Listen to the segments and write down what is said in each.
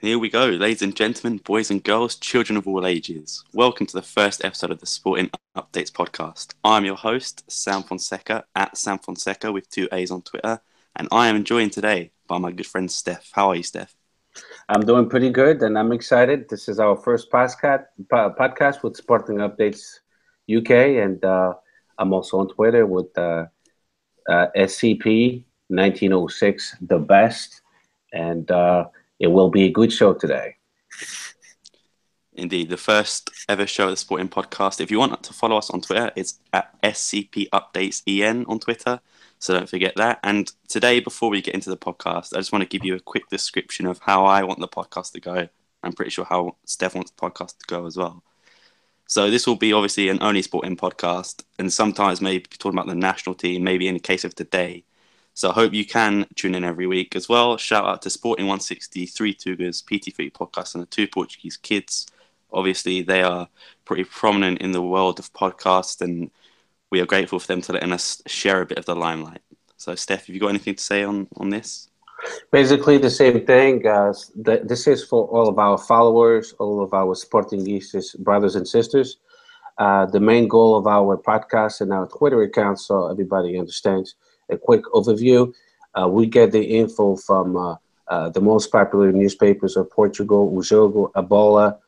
Here we go, ladies and gentlemen, boys and girls, children of all ages. Welcome to the first episode of the Sporting Updates podcast. I'm your host, Sam Fonseca, at Sam Fonseca with 2 A's on Twitter, and I am joined today by my good friend Steph. How are you, Steph? I'm doing pretty good, and I'm excited. This is our first podcast with Sporting Updates UK, and I'm also on Twitter with SCP 1906, the best, and it will be a good show today. Indeed, the first ever show of the Sporting podcast. If you want to follow us on Twitter, it's at SCP Updates EN on Twitter. So don't forget that. And today, before we get into the podcast, I just want to give you a quick description of how I want the podcast to go. I'm pretty sure how Steph wants the podcast to go as well. So this will be obviously an only Sporting podcast, and sometimes maybe talking about the national team, maybe in the case of today. So I hope you can tune in every week as well. Shout out to Sporting 160, 3 Tugas, PT3 podcast, and the 2 Portuguese kids. Obviously, they are pretty prominent in the world of podcasts, and we are grateful for them to letting us share a bit of the limelight. So, Steph, have you got anything to say on this? Basically, the same thing. This is for all of our followers, all of our Sportingistas brothers and sisters. The main goal of our podcast and our Twitter account, so everybody understands, a quick overview. We get the info from the most popular newspapers of Portugal, O Jogo, A Bola,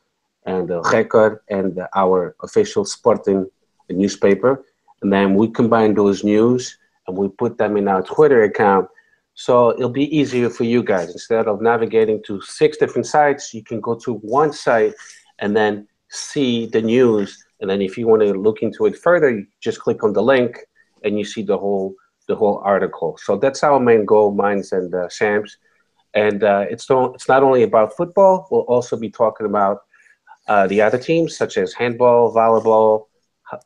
and Record, and our official Sporting newspaper. And then we combine those news and we put them in our Twitter account. So it'll be easier for you guys. Instead of navigating to 6 different sites, you can go to one site and then see the news. And then if you want to look into it further, you just click on the link and you see the whole article. So that's our main goal, mine's and Sam's. And it's not only about football. We'll also be talking about the other teams, such as handball, volleyball,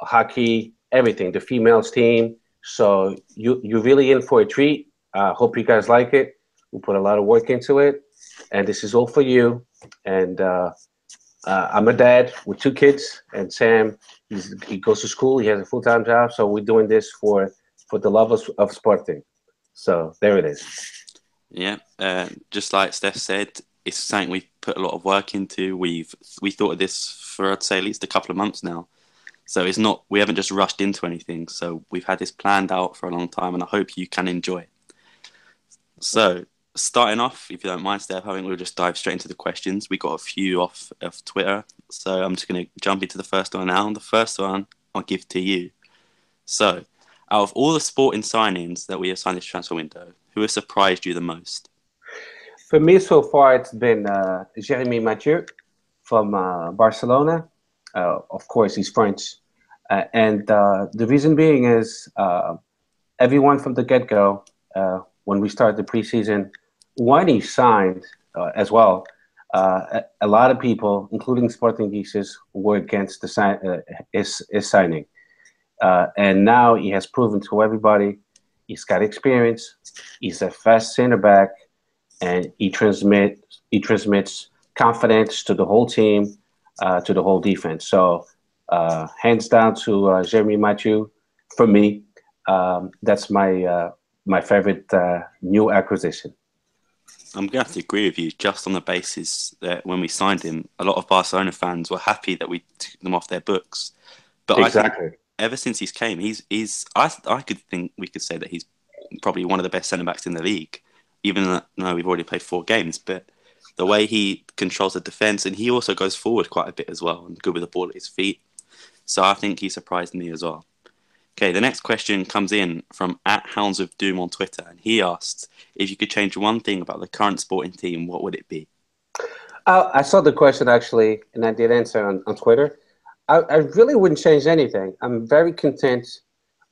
hockey, everything, the females team. So you're really in for a treat. Hope you guys like it. We put a lot of work into it, and this is all for you. And I'm a dad with 2 kids, and Sam, he goes to school. He has a full-time job, so we're doing this for the love of sporting. So there it is. Yeah, just like Steph said, it's something we've put a lot of work into. We thought of this for, I'd say, at least a couple of months now. So we haven't just rushed into anything. So we've had this planned out for a long time, and I hope you can enjoy it. So starting off, if you don't mind, Steph, I think we'll just dive straight into the questions. We got a few off of Twitter, so I'm just going to jump into the first one now. And the first one I'll give to you. So, out of all the Sporting signings that we have signed this transfer window, who has surprised you the most? For me, so far, it's been Jeremy Mathieu from Barcelona. Of course, he's French. And the reason being is everyone from the get-go, when we started the preseason, when he signed as well, a lot of people, including Sportingistas, were against his signing. And now he has proven to everybody he's got experience, he's a fast center back, and he transmits confidence to the whole team, to the whole defense. So hands down to Jeremy Mathieu. For me, that's my favorite new acquisition. I'm going to have to agree with you just on the basis that when we signed him, a lot of Barcelona fans were happy that we took them off their books. But exactly. I think ever since he's came, I could think we could say that he's probably one of the best centre-backs in the league, even though we've already played 4 games. But the way he controls the defence, and he also goes forward quite a bit as well, and good with the ball at his feet. So I think he surprised me as well. Okay, the next question comes in from @Hounds of Doom on Twitter, and he asks, if you could change one thing about the current Sporting team, what would it be? I saw the question actually, and I did answer on Twitter. I really wouldn't change anything. I'm very content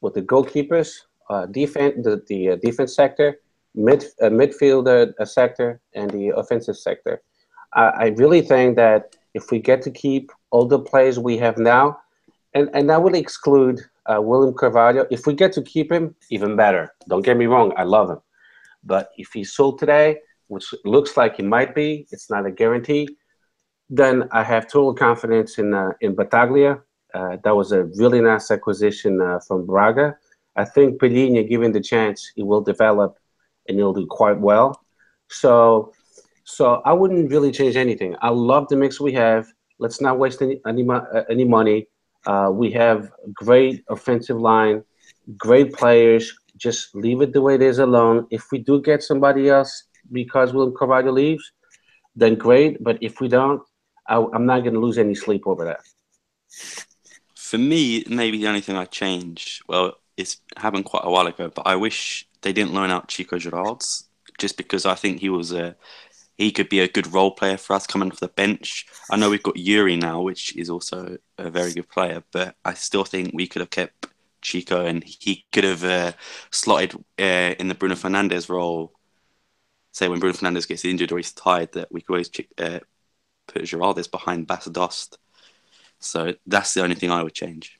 with the goalkeepers, the defense sector, midfielder sector, and the offensive sector. I really think that if we get to keep all the players we have now, and that would exclude William Carvalho. If we get to keep him, even better. Don't get me wrong, I love him. But if he's sold today, which looks like he might be, it's not a guarantee, then I have total confidence in Battaglia. That was a really nice acquisition from Braga. I think Pedrinha, given the chance, he will develop and he'll do quite well. So So I wouldn't really change anything. I love the mix we have. Let's not waste any money. We have great offensive line, great players. Just leave it the way it is alone. If we do get somebody else because William Carvalho leaves, then great. But if we don't, I'm not going to lose any sleep over that. For me, maybe the only thing I'd change, well, it's happened quite a while ago, but I wish they didn't loan out Chico Gerards, just because I think he could be a good role player for us coming off the bench. I know we've got Yuri now, which is also a very good player, but I still think we could have kept Chico and he could have slotted in the Bruno Fernandes role. Say when Bruno Fernandes gets injured or he's tired, that we could always put Gerardes behind Bas Dost. So that's the only thing I would change.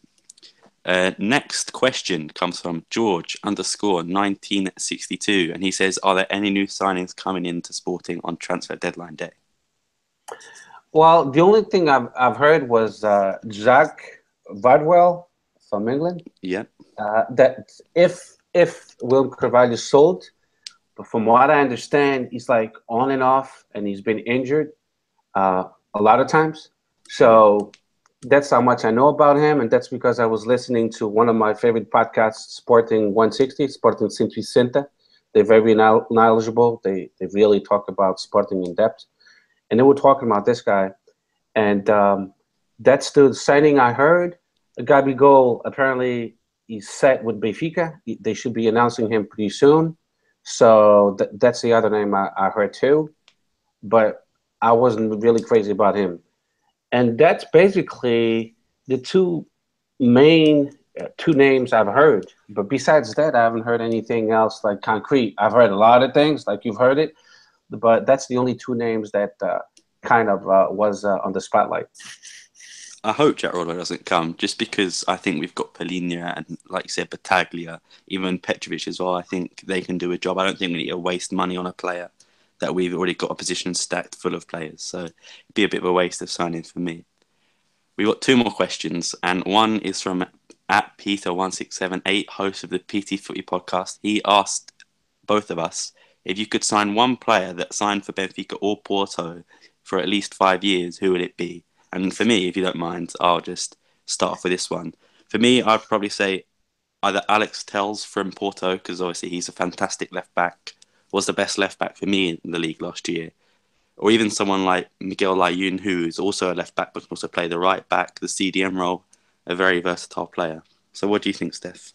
Next question comes from George _1962, and he says, "Are there any new signings coming into Sporting on transfer deadline day?" Well, the only thing I've heard was Jack Vardwell from England. Yeah. That if William Carvalho is sold, but from what I understand, he's like on and off, and he's been injured a lot of times. So that's how much I know about him, and that's because I was listening to one of my favorite podcasts, Sporting 160, Sporting 160. They're very knowledgeable. They really talk about Sporting in depth, and they were talking about this guy, and that's the signing I heard. Gabigol apparently he's set with Benfica. They should be announcing him pretty soon. So that's the other name I heard too, but I wasn't really crazy about him. And that's basically the main two names I've heard. But besides that, I haven't heard anything else like concrete. I've heard a lot of things, like you've heard it, but that's the only two names that kind of was on the spotlight. I hope Jack Rodwell doesn't come, just because I think we've got Polina and, like you said, Battaglia, even Petrovic as well. I think they can do a job. I don't think we need to waste money on a player that we've already got a position stacked full of players. So it'd be a bit of a waste of signing for me. We've got two more questions, and one is from at Peter1678, host of the PT Footy podcast. He asked both of us if you could sign one player that signed for Benfica or Porto for at least 5 years, who would it be? And for me, if you don't mind, I'll just start off with this one. For me, I'd probably say either Alex Telles from Porto, because obviously he's a fantastic left back, was the best left back for me in the league last year. Or even someone like Miguel Layun, who's also a left back but can also play the right back, the CDM role, a very versatile player. So what do you think, Steph?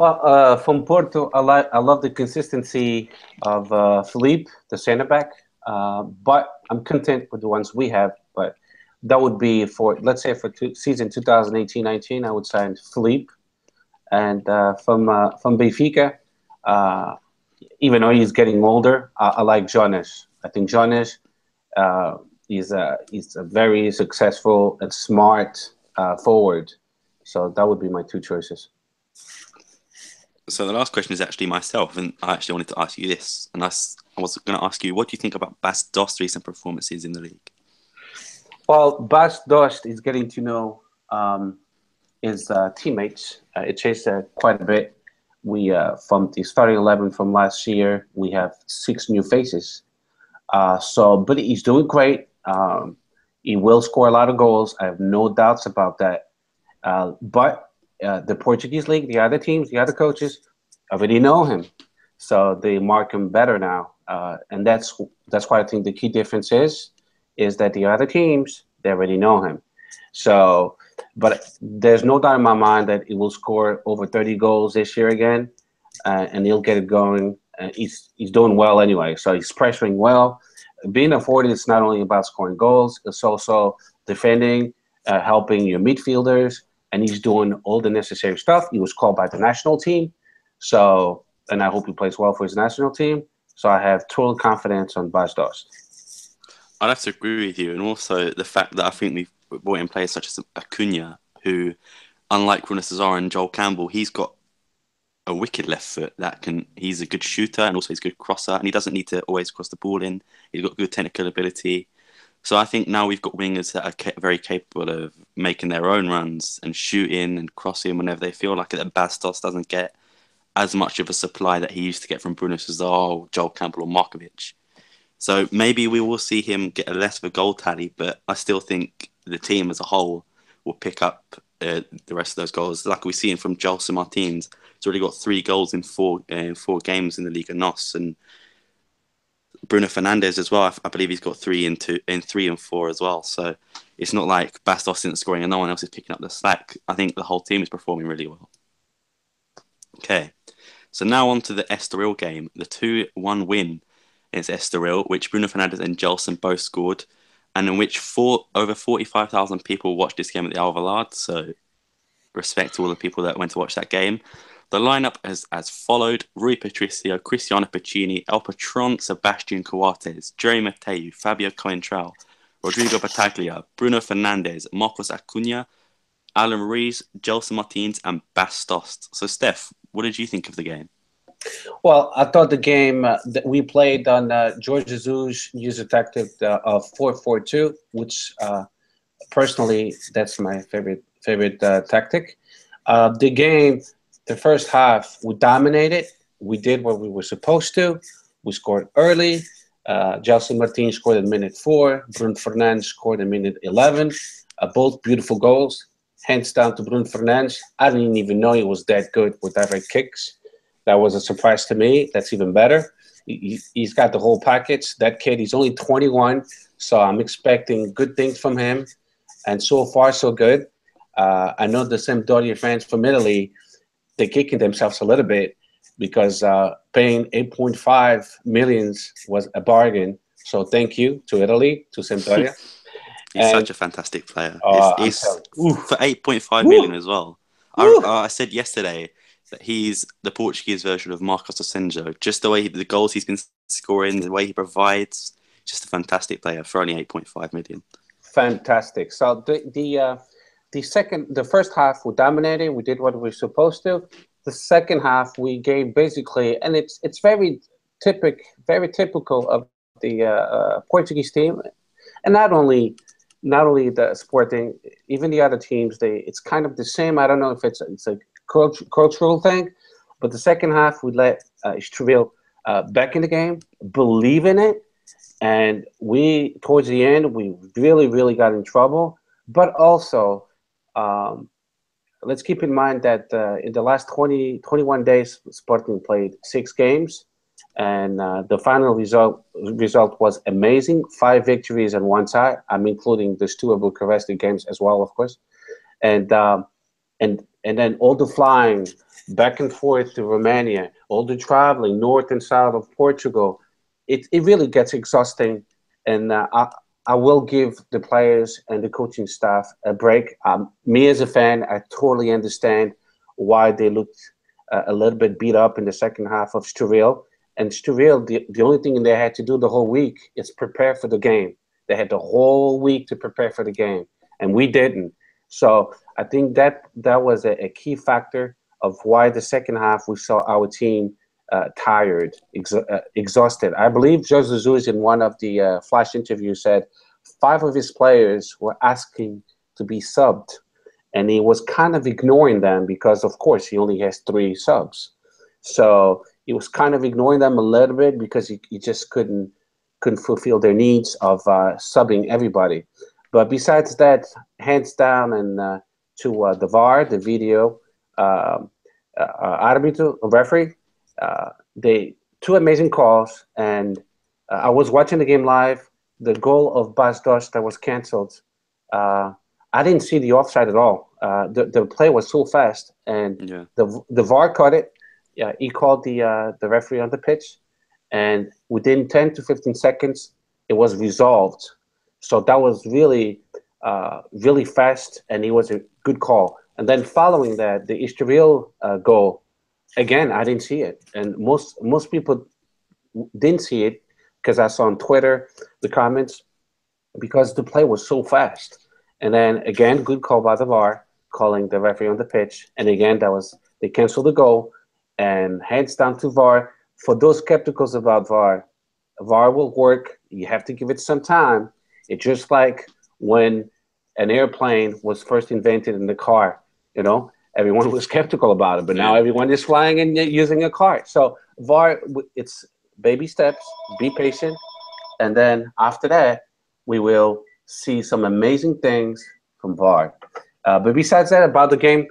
Well, from Porto, I love the consistency of Felipe, the centre back. But I'm content with the ones we have. But that would be for, let's say, for season 2018-19, I would sign Felipe. And from Benfica, even though he's getting older, I like Jonas. I think Jonas, he's a very successful and smart forward. So that would be my two choices. So the last question is actually myself, and I actually wanted to ask you this. And I was going to ask you, what do you think about Bas Dost's recent performances in the league? Well, Bas Dost is getting to know his teammates. It changed quite a bit. We from the starting 11 from last year, we have 6 new faces. But he's doing great. He will score a lot of goals. I have no doubts about that. But the Portuguese league, the other teams, the other coaches already know him, so they mark him better now. And that's why I think the key difference is that the other teams, they already know him. So, but there's no doubt in my mind that he will score over 30 goals this year again, and he'll get it going. He's doing well anyway, so he's pressuring well. Being a forward is not only about scoring goals; it's also defending, helping your midfielders, and he's doing all the necessary stuff. He was called by the national team, so, and I hope he plays well for his national team. So I have total confidence on Bas Dost. I'd have to agree with you, and also the fact that I think we've brought in players such as Acuna, who, unlike Bruno Cesar and Joel Campbell, he's got a wicked left foot he's a good shooter and also he's a good crosser, and he doesn't need to always cross the ball in. He's got good technical ability. So I think now we've got wingers that are very capable of making their own runs and shooting and crossing whenever they feel like it. That Bas Dost doesn't get as much of a supply that he used to get from Bruno Cesar, Joel Campbell or Markovic. So maybe we will see him get a less of a goal tally, but I still think the team as a whole will pick up the rest of those goals. Like we've seen from Gelson Martins, he's already got 3 goals in four games in the Liga NOS, and Bruno Fernandes as well. I believe he's got 3 in 3 and 4 as well. So it's not like Bastos isn't scoring and no one else is picking up the slack. I think the whole team is performing really well. Okay, so now on to the Estoril game, the 2-1 win against Estoril, which Bruno Fernandes and Gelson both scored, and in which over 45,000 people watched this game at the Alvalade. So respect to all the people that went to watch that game. The lineup is as followed: Rui Patricio, Cristiano Piccini, El Patron, Sebastian Coates, Jerry Mateu, Fabio Coentrao, Rodrigo Battaglia, Bruno Fernandes, Marcos Acuna, Alan Ruiz, Gelson Martins, and Bastos. So, Steph, what did you think of the game? Well, I thought the game that we played on George Jesus user tactic of 4-4-2, which personally that's my favorite tactic. The game, the first half, we dominated. We did what we were supposed to. We scored early. Gelson Martins scored in minute 4. Bruno Fernandes scored in minute 11. Both beautiful goals. Hands down to Bruno Fernandes. I didn't even know he was that good with direct kicks. That was a surprise to me. That's even better. He's got the whole package. That kid, he's only 21, so I'm expecting good things from him. And so far, so good. I know the Sampdoria fans from Italy, they're kicking themselves a little bit because paying 8.5 million was a bargain. So thank you to Italy, to Sampdoria. He's such a fantastic player. He's for 8.5 million as well. I said yesterday that he's the Portuguese version of Marcos Asensio. Just the goals he's been scoring, the way he provides, just a fantastic player for only 8.5 million. Fantastic. So the first half we dominated. We did what we were supposed to. The second half we gave basically, and it's very typical of the Portuguese team, and not only the Sporting, even the other teams. It's kind of the same. I don't know if it's a cultural thing, but the second half we let Estoril back in the game, believe in it, and we towards the end we really got in trouble. But also, let's keep in mind that in the last 21 days, Sporting played 6 games, and the final result was amazing: 5 victories and 1 tie. I'm including the Steaua Bucharest games as well, of course, and then all the flying back and forth to Romania, all the traveling north and south of Portugal. It really gets exhausting, and I will give the players and the coaching staff a break. Me as a fan, I totally understand why they looked a little bit beat up in the second half of Estoril. And Estoril, the only thing they had to do the whole week is prepare for the game. They had the whole week to prepare for the game, and we didn't. So I think that was a key factor of why the second half we saw our team tired, exhausted. I believe Jose Jesus in one of the flash interviews said 5 of his players were asking to be subbed, and he was kind of ignoring them because, of course, he only has 3 subs. So he was kind of ignoring them a little bit because he just couldn't fulfill their needs of subbing everybody. But besides that, hands down, and to the VAR, the video arbitro, referee, they 2 amazing calls. And I was watching the game live. The goal of Bastos that was canceled, I didn't see the offside at all. The play was so fast, and the VAR caught it. Yeah, he called the referee on the pitch, and within 10 to 15 seconds, it was resolved. So that was really fast, and it was a good call. And then following that, the Estoril goal, again, I didn't see it, and most people didn't see it because I saw on Twitter the comments because the play was so fast. And then again, good call by the VAR, calling the referee on the pitch, and again they canceled the goal. And hands down to VAR. For those skepticals about VAR, VAR will work. You have to give it some time. It's just like when an airplane was first invented in the car. Everyone was skeptical about it, but now everyone is flying and using a car. So VAR, it's baby steps. Be patient. and then after that, we will see some amazing things from VAR. But besides that, about the game,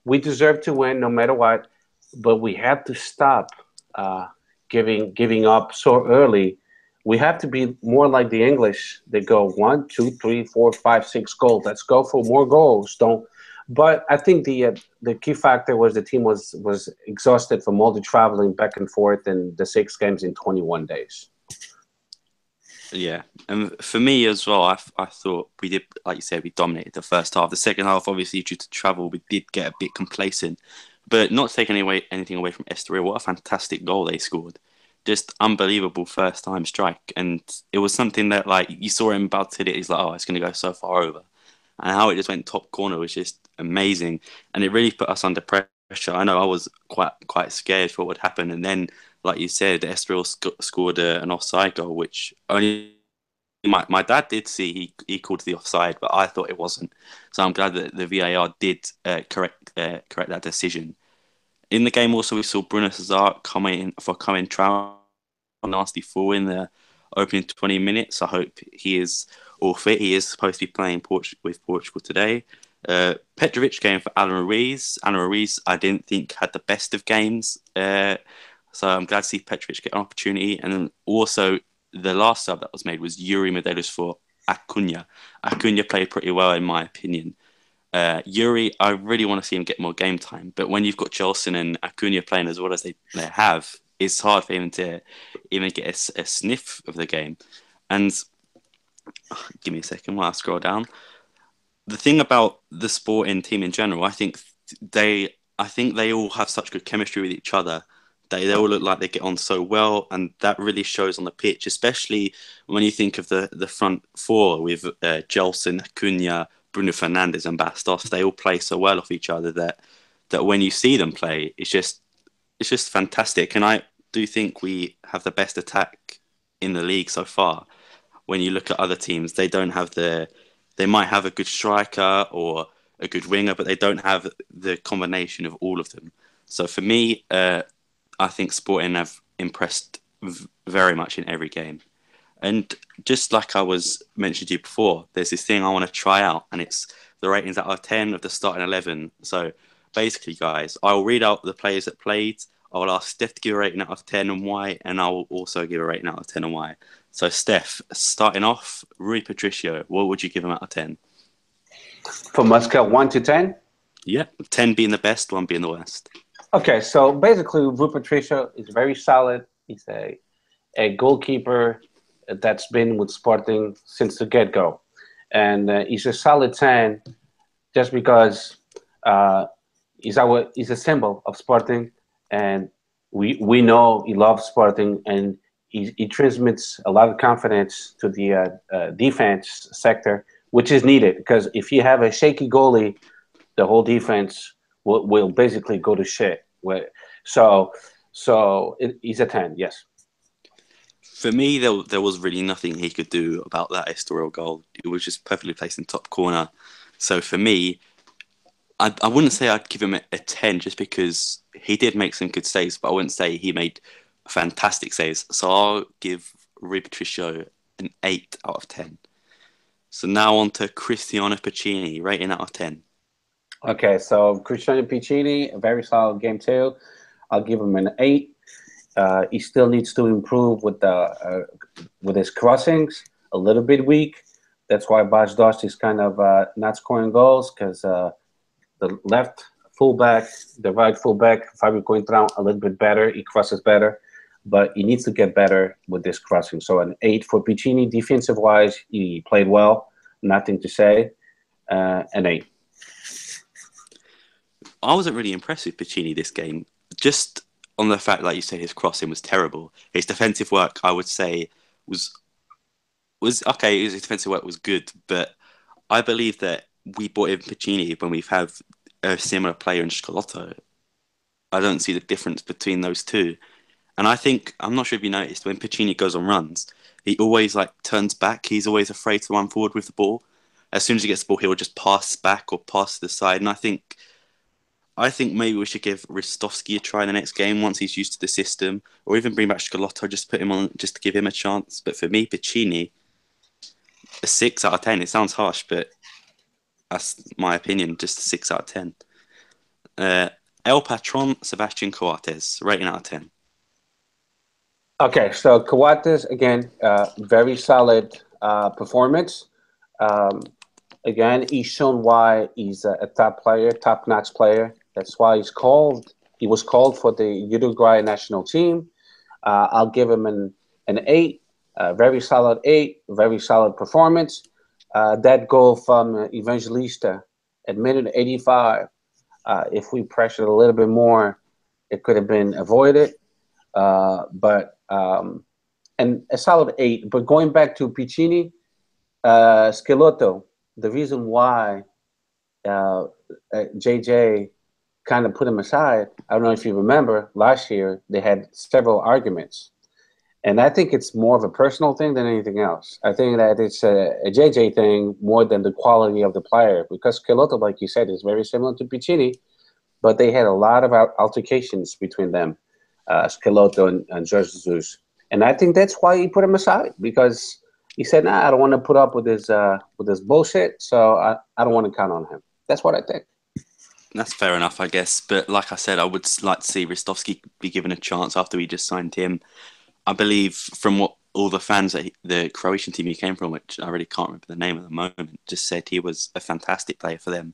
we deserve to win no matter what. But we have to stop uh, giving up so early. We have to be more like the English. They go 1, 2, 3, 4, 5, 6 goals. Let's go for more goals. Don't. But I think the key factor was the team was exhausted from all the traveling back and forth and the 6 games in 21 days. Yeah, and for me as well, I thought we did, like you said, we dominated the first half. The second half, obviously, due to travel, we did get a bit complacent. But not taking anything away from Estoril, what a fantastic goal they scored. Just unbelievable first time strike. And it was something that, like, you saw him about to hit it, he's like, oh, it's going to go so far over. And how it just went top corner was just amazing. And it really put us under pressure. I know I was quite scared for what would happen. And then, like you said, Estoril scored an offside goal, which only my dad did see. He called the offside, but I thought it wasn't. So I'm glad that the VAR did correct that decision. In the game, also we saw Bruno Cesar coming trout nasty fall in the opening 20 minutes. I hope he is all fit. He is supposed to be playing with Portugal today. Petrovic came for Alan Ruiz. Alan Ruiz, I didn't think had the best of games. So I'm glad to see Petrovic get an opportunity. And then also the last sub that was made was Yuri Medeiros for Acuna. Acuna played pretty well in my opinion. Yuri, I really want to see him get more game time. But when you've got Gelson and Acuna playing as well as they have, it's hard for him to even get a sniff of the game. And give me a second while I scroll down. The thing about the sporting team in general, I think they all have such good chemistry with each other. They all look like they get on so well, and that really shows on the pitch, especially when you think of the front four with Gelson, Acuna, Bruno Fernandes, and Bastos. They all play so well off each other that when you see them play, it's just fantastic. And I do think we have the best attack in the league so far. When you look at other teams, they don't have they might have a good striker or a good winger, but they don't have the combination of all of them. So for me, I think Sporting have impressed very much in every game. And just like I was mentioned to you before, there's this thing I want to try out, and it's the ratings out of 10 of the starting 11. So basically, guys, I'll read out the players that played. I'll ask Steph to give a rating out of 10 and why, and I'll also give a rating out of 10 and why. So, Steph, starting off, Rui Patricio, what would you give him out of 10? From a scale 1 to 10? Yeah, 10 being the best, 1 being the worst. Okay, so basically, Rui Patricio is very solid. He's a goalkeeper that's been with Sporting since the get-go. And he's a solid 10 just because he's a symbol of Sporting, and we know he loves Sporting, and he transmits a lot of confidence to the defense sector, which is needed, because if you have a shaky goalie, the whole defense will basically go to shit. So he's a 10, yes. For me, there was really nothing he could do about that Estoril goal. It was just perfectly placed in top corner. So for me, I wouldn't say I'd give him a 10 just because he did make some good saves, but I wouldn't say he made fantastic saves. So I'll give Rui Patricio an 8 out of 10. So now on to Cristiano Piccini, rating out of 10. Okay, so Cristiano Piccini, a very solid game too. I'll give him an 8. He still needs to improve with his crossings, a little bit weak. That's why Bastos is kind of not scoring goals, because the left fullback, the right fullback, Fabio Coentrão, a little bit better. He crosses better, but he needs to get better with this crossing. So an 8 for Piccini. Defensive-wise, he played well. Nothing to say. An 8. I wasn't really impressed with Piccini this game. Just on the fact, like you say, his crossing was terrible. His defensive work, I would say, was okay. His defensive work was good, but I believe that we bought in Piccini when we've had a similar player in Scalotto. I don't see the difference between those two. And I think, I'm not sure if you noticed, when Piccini goes on runs, he always turns back. He's always afraid to run forward with the ball. As soon as he gets the ball, he'll just pass back or pass to the side. And I think I think maybe we should give Ristovski a try in the next game once he's used to the system, or even bring back Scalotto, just put him on, just to give him a chance. But for me, Piccini, a 6 out of 10. It sounds harsh, but that's my opinion. Just a 6 out of 10. El Patron, Sebastian Coates, rating out of 10. Okay, so Coates again, very solid performance. Again, he's shown why he's a top player, top-notch player. That's why he was called for the Uruguay national team. I'll give him an 8, very solid 8, very solid performance. That goal from Evangelista at minute 85, if we pressured a little bit more, it could have been avoided. And a solid 8. But going back to Piccini, Schelotto, the reason why JJ kind of put him aside, I don't know if you remember, last year they had several arguments. And I think it's more of a personal thing than anything else. I think that it's a JJ thing more than the quality of the player, because Schelotto, like you said, is very similar to Piccini, but they had a lot of altercations between them, Schelotto and Jorge Jesus. And I think that's why he put him aside, because he said, nah, I don't want to put up with this bullshit, so I don't want to count on him. That's what I think. That's fair enough, I guess. But like I said, I would like to see Ristovski be given a chance after we just signed him. I believe from what all the fans that the Croatian team he came from, which I really can't remember the name at the moment, just said he was a fantastic player for them.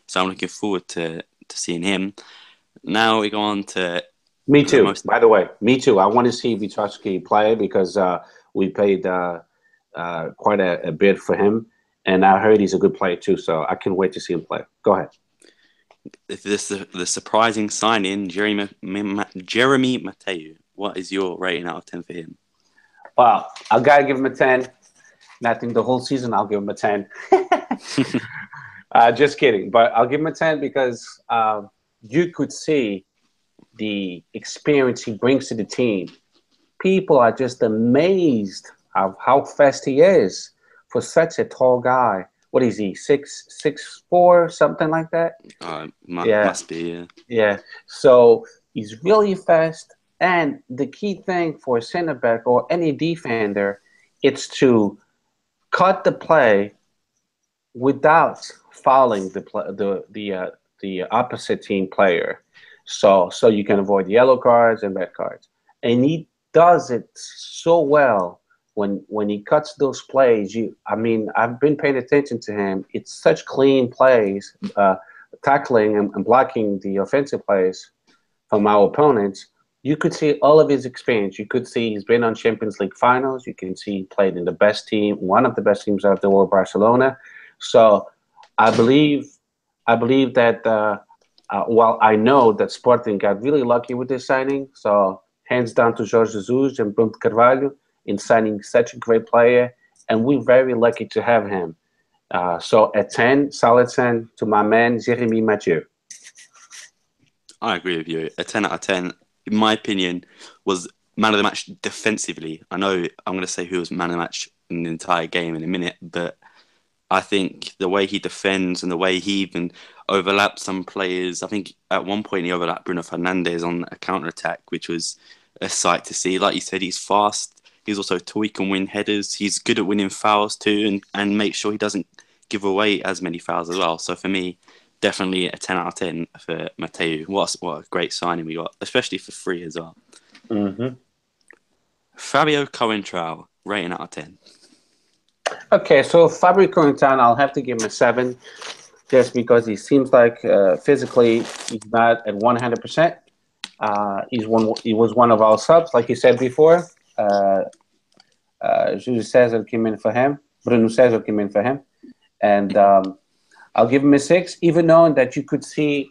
So I'm looking forward to seeing him. Now we go on to... Me too, by the way. Me too. I want to see Vitovsky play because we paid quite a bit for him. And I heard he's a good player too, so I can't wait to see him play. Go ahead. The surprising signing, Jeremy Mateu. What is your rating out of 10 for him? Well, I got to give him a 10. And I think the whole season I'll give him a 10. Just kidding. But I'll give him a 10 because you could see the experience he brings to the team. People are just amazed of how fast he is for such a tall guy. What is he, 6'4", something like that? Must be, yeah. Yeah, so he's really fast. And the key thing for a center back or any defender, it's to cut the play without fouling the opposite team player. So you can avoid yellow cards and red cards. And he does it so well when he cuts those plays. I've been paying attention to him. It's such clean plays, tackling and blocking the offensive plays from our opponents. You could see all of his experience. You could see he's been on Champions League finals. You can see he played in the best team, one of the best teams out of the world, Barcelona. So I believe that while I know that Sporting got really lucky with this signing, so hands down to Jorge Jesus and Bruno Carvalho in signing such a great player, and we're very lucky to have him. So a 10, solid 10 to my man, Jeremy Mathieu. I agree with you. A 10 out of 10, in my opinion, was man of the match defensively. I know I'm going to say who was man of the match in the entire game in a minute, but I think the way he defends and the way he even overlapped some players, I think at one point he overlapped Bruno Fernandes on a counter-attack, which was a sight to see. Like you said, he's fast. He's also tall. He can win headers. He's good at winning fouls too, and make sure he doesn't give away as many fouls as well. So for me, definitely a 10 out of 10 for Mateu. What a great signing we got, especially for free as well. Mm-hmm. Fabio Coentrao, rating out of 10. Okay, so Fabio Coentrao, I'll have to give him a 7, just because he seems like physically he's not at 100%. He was one of our subs, like you said before. Julio Cesar came in for him. Bruno Cesar came in for him. And I'll give him a 6, even knowing that you could see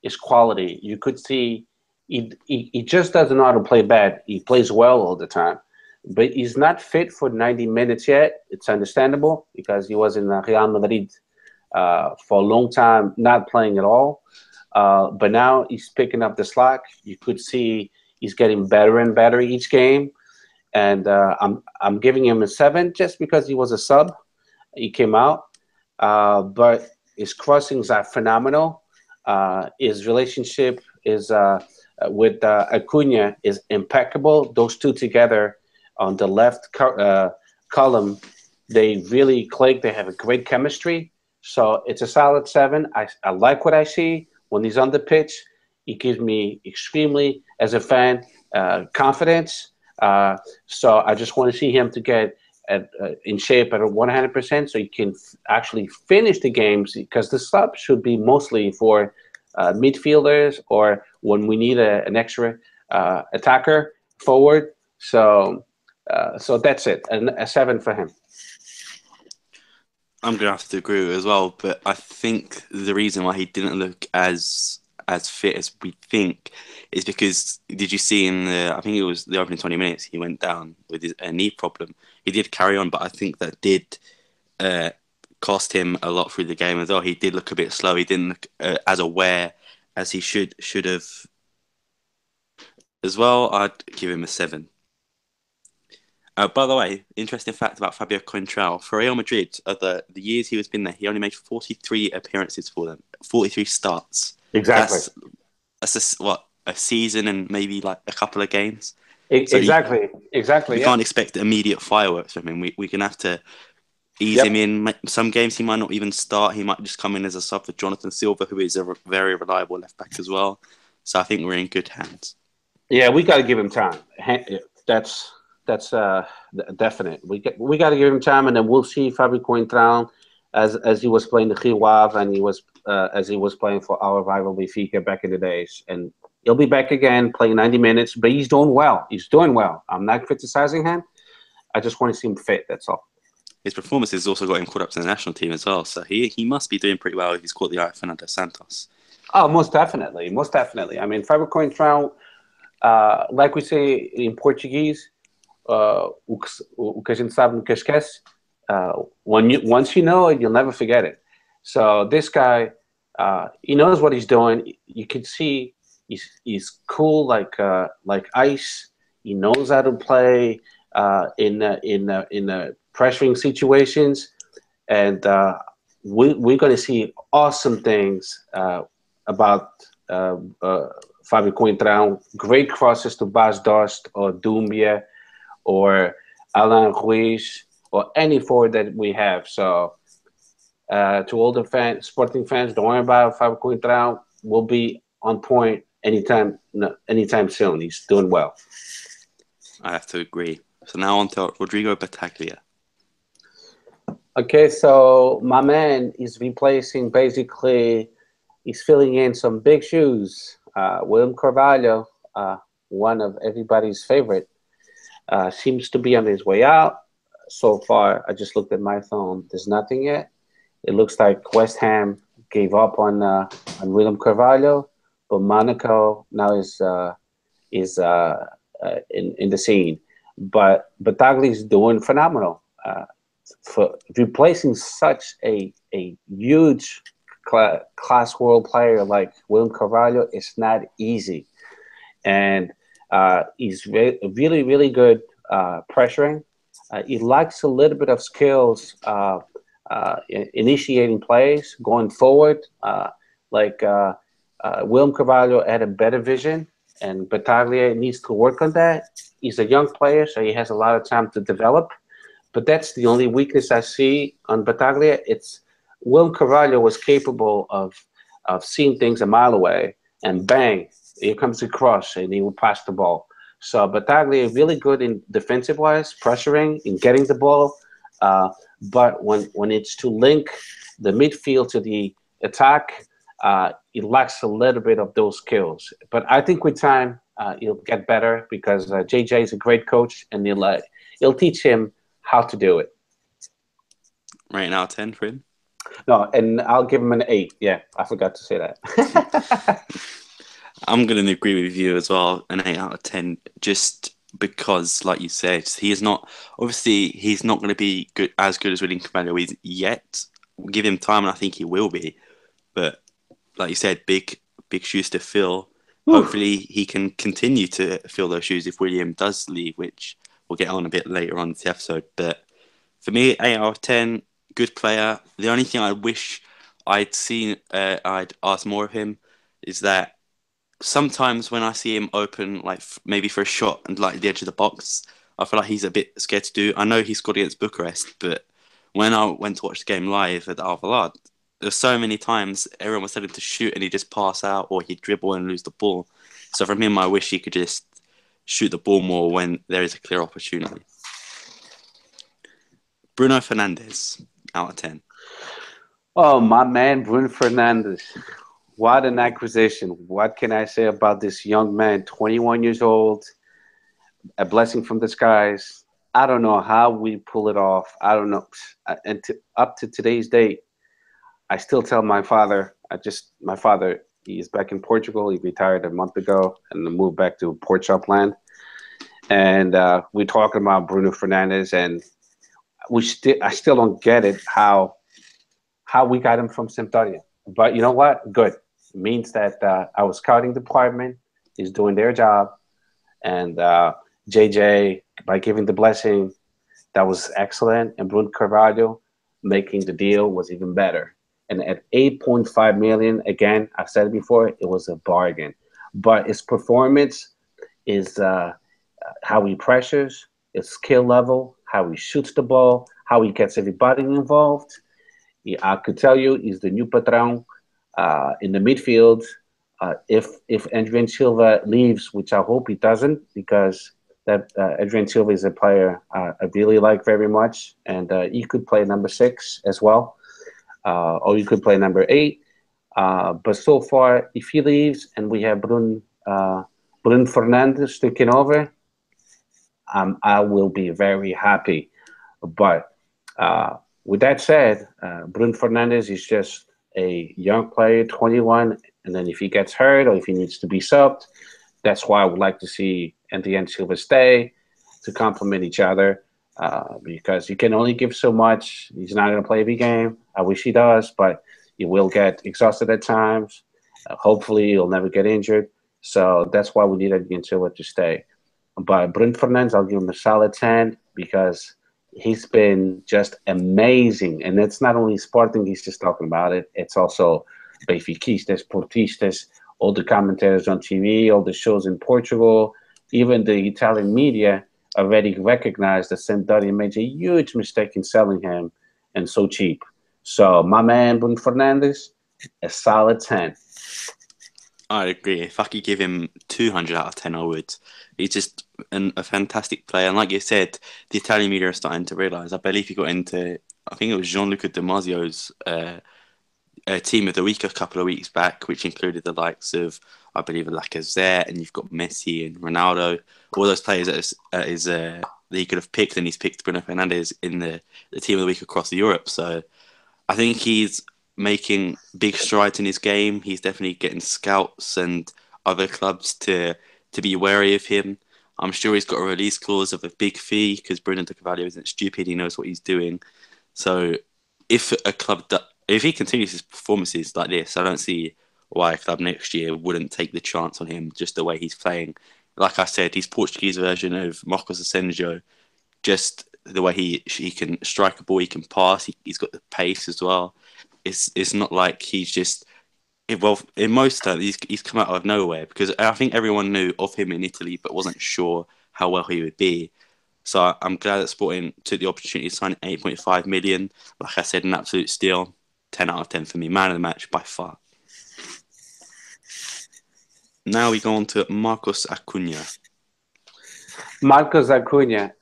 his quality. You could see he just doesn't know how to play bad. He plays well all the time. But he's not fit for 90 minutes yet. It's understandable because he was in Real Madrid for a long time, not playing at all. But now he's picking up the slack. You could see he's getting better and better each game. And I'm giving him a 7 just because he was a sub. He came out. But his crossings are phenomenal. His relationship is with Acuna is impeccable. Those two together on the left column, they really click. They have a great chemistry. So it's a solid 7. I like what I see when he's on the pitch. He gives me extremely, as a fan, confidence. So I just want to see him to get in shape at 100%, so he can actually finish the games, because the sub should be mostly for midfielders or when we need an extra attacker forward. So that's it. A 7 for him. I'm gonna have to agree with it as well, but I think the reason why he didn't look as fit as we think is because did you see in the I think it was the opening 20 minutes he went down with a knee problem. He did carry on, but I think that did uh, cost him a lot through the game as well. He did look a bit slow. He didn't look as aware as he should have as well. I'd give him a 7. By the way, interesting fact about Fabio Contral. For Real Madrid, the years he was been there, he only made 43 appearances for them, 43 starts. Exactly. That's a season and maybe like a couple of games. Exactly. You can't expect immediate fireworks from him. We're going to have to ease him in. Some games he might not even start. He might just come in as a sub for Jonathan Silva, who is a very reliable left back as well. So I think we're in good hands. Yeah, we got to give him time. That's definite. We got to give him time, and then we'll see Fabio Coentrão as he was playing the Rio Ave, and he was as he was playing for our rival Benfica back in the days, and he'll be back again playing 90 minutes. But he's doing well. He's doing well. I'm not criticizing him. I just want to see him fit. That's all. His performances also got him caught up to the national team as well, so he must be doing pretty well if he's caught the eye of Fernando Santos. Oh, most definitely, most definitely. I mean, Fabio Coentrão, like we say in Portuguese, o que a gente sabe nunca esquece. Once you know it, you'll never forget it. So this guy, he knows what he's doing. You can see he's cool like ice. He knows how to play in pressuring situations, and we're going to see awesome things about Fabio Coentrão. Great crosses to Bas Dost or Doumbia or Alain Ruiz or any forward that we have. So to all the Sporting fans, don't worry about Fabio Coentrão. We'll be on point anytime soon. He's doing well. I have to agree. So now on to Rodrigo Battaglia. Okay, so my man is replacing basically. He's filling in some big shoes. William Carvalho, one of everybody's favorite, seems to be on his way out. So far, I just looked at my phone. There's nothing yet. It looks like West Ham gave up on William Carvalho, but Monaco now is in the scene. But Battaglia is doing phenomenal for replacing such a huge class world player like William Carvalho. It's not easy, and he's really really good pressuring. He lacks a little bit of skills initiating plays, going forward. William Carvalho had a better vision, and Battaglia needs to work on that. He's a young player, so he has a lot of time to develop. But that's the only weakness I see on Battaglia. It's William Carvalho was capable of seeing things a mile away, and bang, here comes the cross, and he will pass the ball. So Battaglia is really good in defensive-wise, pressuring, in getting the ball. But when it's to link the midfield to the attack, he lacks a little bit of those skills. But I think with time, he'll get better because JJ is a great coach, and he'll teach him how to do it. Right now, 10 for him? No, and I'll give him an 8. Yeah, I forgot to say that. I'm going to agree with you as well, an 8 out of 10, just because, like you said, he's not going to be as good as William Carvalho is yet. We'll give him time, and I think he will be. But like you said, big shoes to fill. Oof. Hopefully, he can continue to fill those shoes if William does leave, which we'll get on a bit later on in the episode. But for me, 8 out of 10, good player. The only thing I wish I'd asked more of him is that sometimes when I see him open, like maybe for a shot and like the edge of the box, I feel like he's a bit scared to do. I know he scored against Bucharest, but when I went to watch the game live at the Alvalade, there's so many times everyone was telling him to shoot and he'd just pass out or he'd dribble and lose the ball. So from him, I wish he could just shoot the ball more when there is a clear opportunity. Bruno Fernandes, out of 10. Oh, my man, Bruno Fernandes. What an acquisition. What can I say about this young man, 21 years old, a blessing from the skies. I don't know how we pull it off. I don't know. And up to today's date, I still tell my father, my father, he is back in Portugal. He retired a month ago and moved back to Port Shopland. And we're talking about Bruno Fernandes, and I still don't get it how we got him from Sampdoria. But you know what? Good. It means that our scouting department is doing their job, and JJ, by giving the blessing, that was excellent. And Bruno Carvalho making the deal was even better. And at 8.5 million, again, I've said it before, it was a bargain. But his performance is how he pressures, his skill level, how he shoots the ball, how he gets everybody involved. I could tell you he's the new patron in the midfield. If Adrian Silva leaves, which I hope he doesn't, because that Adrian Silva is a player I really like very much, and he could play number 6 as well, or he could play number 8. But so far, if he leaves and we have Bruno Fernandes taking over, I will be very happy. But with that said, Bruno Fernandes is just a young player, 21, and then if he gets hurt or if he needs to be subbed, that's why I would like to see Andy and Silva stay to complement each other, because you can only give so much. He's not going to play every game. I wish he does, but he will get exhausted at times. Hopefully, he'll never get injured. So that's why we need Andy and Silva to stay. But Bruno Fernandes, I'll give him a solid 10 because he's been just amazing. And it's not only Sporting he's just talking about it. It's also Benfiquistas, Portistas, all the commentators on TV, all the shows in Portugal, even the Italian media already recognized that Sampdoria made a huge mistake in selling him and so cheap. So my man, Bruno Fernandes, a solid 10. I agree. If I could give him 200 out of 10, I would. He's just a fantastic player. And like you said, the Italian media are starting to realise. I believe he got into, I think it was Gianluca Di Marzio's team of the week a couple of weeks back, which included the likes of, I believe, Lacazette, and you've got Messi and Ronaldo. All those players that he could have picked, and he's picked Bruno Fernandes in the team of the week across Europe. So I think he's making big strides in his game. He's definitely getting scouts and other clubs to be wary of him. I'm sure he's got a release clause of a big fee because Bruno Carvalho isn't stupid. He knows what he's doing. So if he continues his performances like this, I don't see why a club next year wouldn't take the chance on him just the way he's playing. Like I said, he's Portuguese version of Marcos Asensio. Just the way he can strike a ball, he can pass, he's got the pace as well. It's not like he's just, well, in most times he's come out of nowhere, because I think everyone knew of him in Italy but wasn't sure how well he would be. So I'm glad that Sporting took the opportunity to sign 8.5 million. Like I said, an absolute steal. 10 out of 10 for me. Man of the match by far. Now we go on to Marcos Acuna. Marcos Acuna,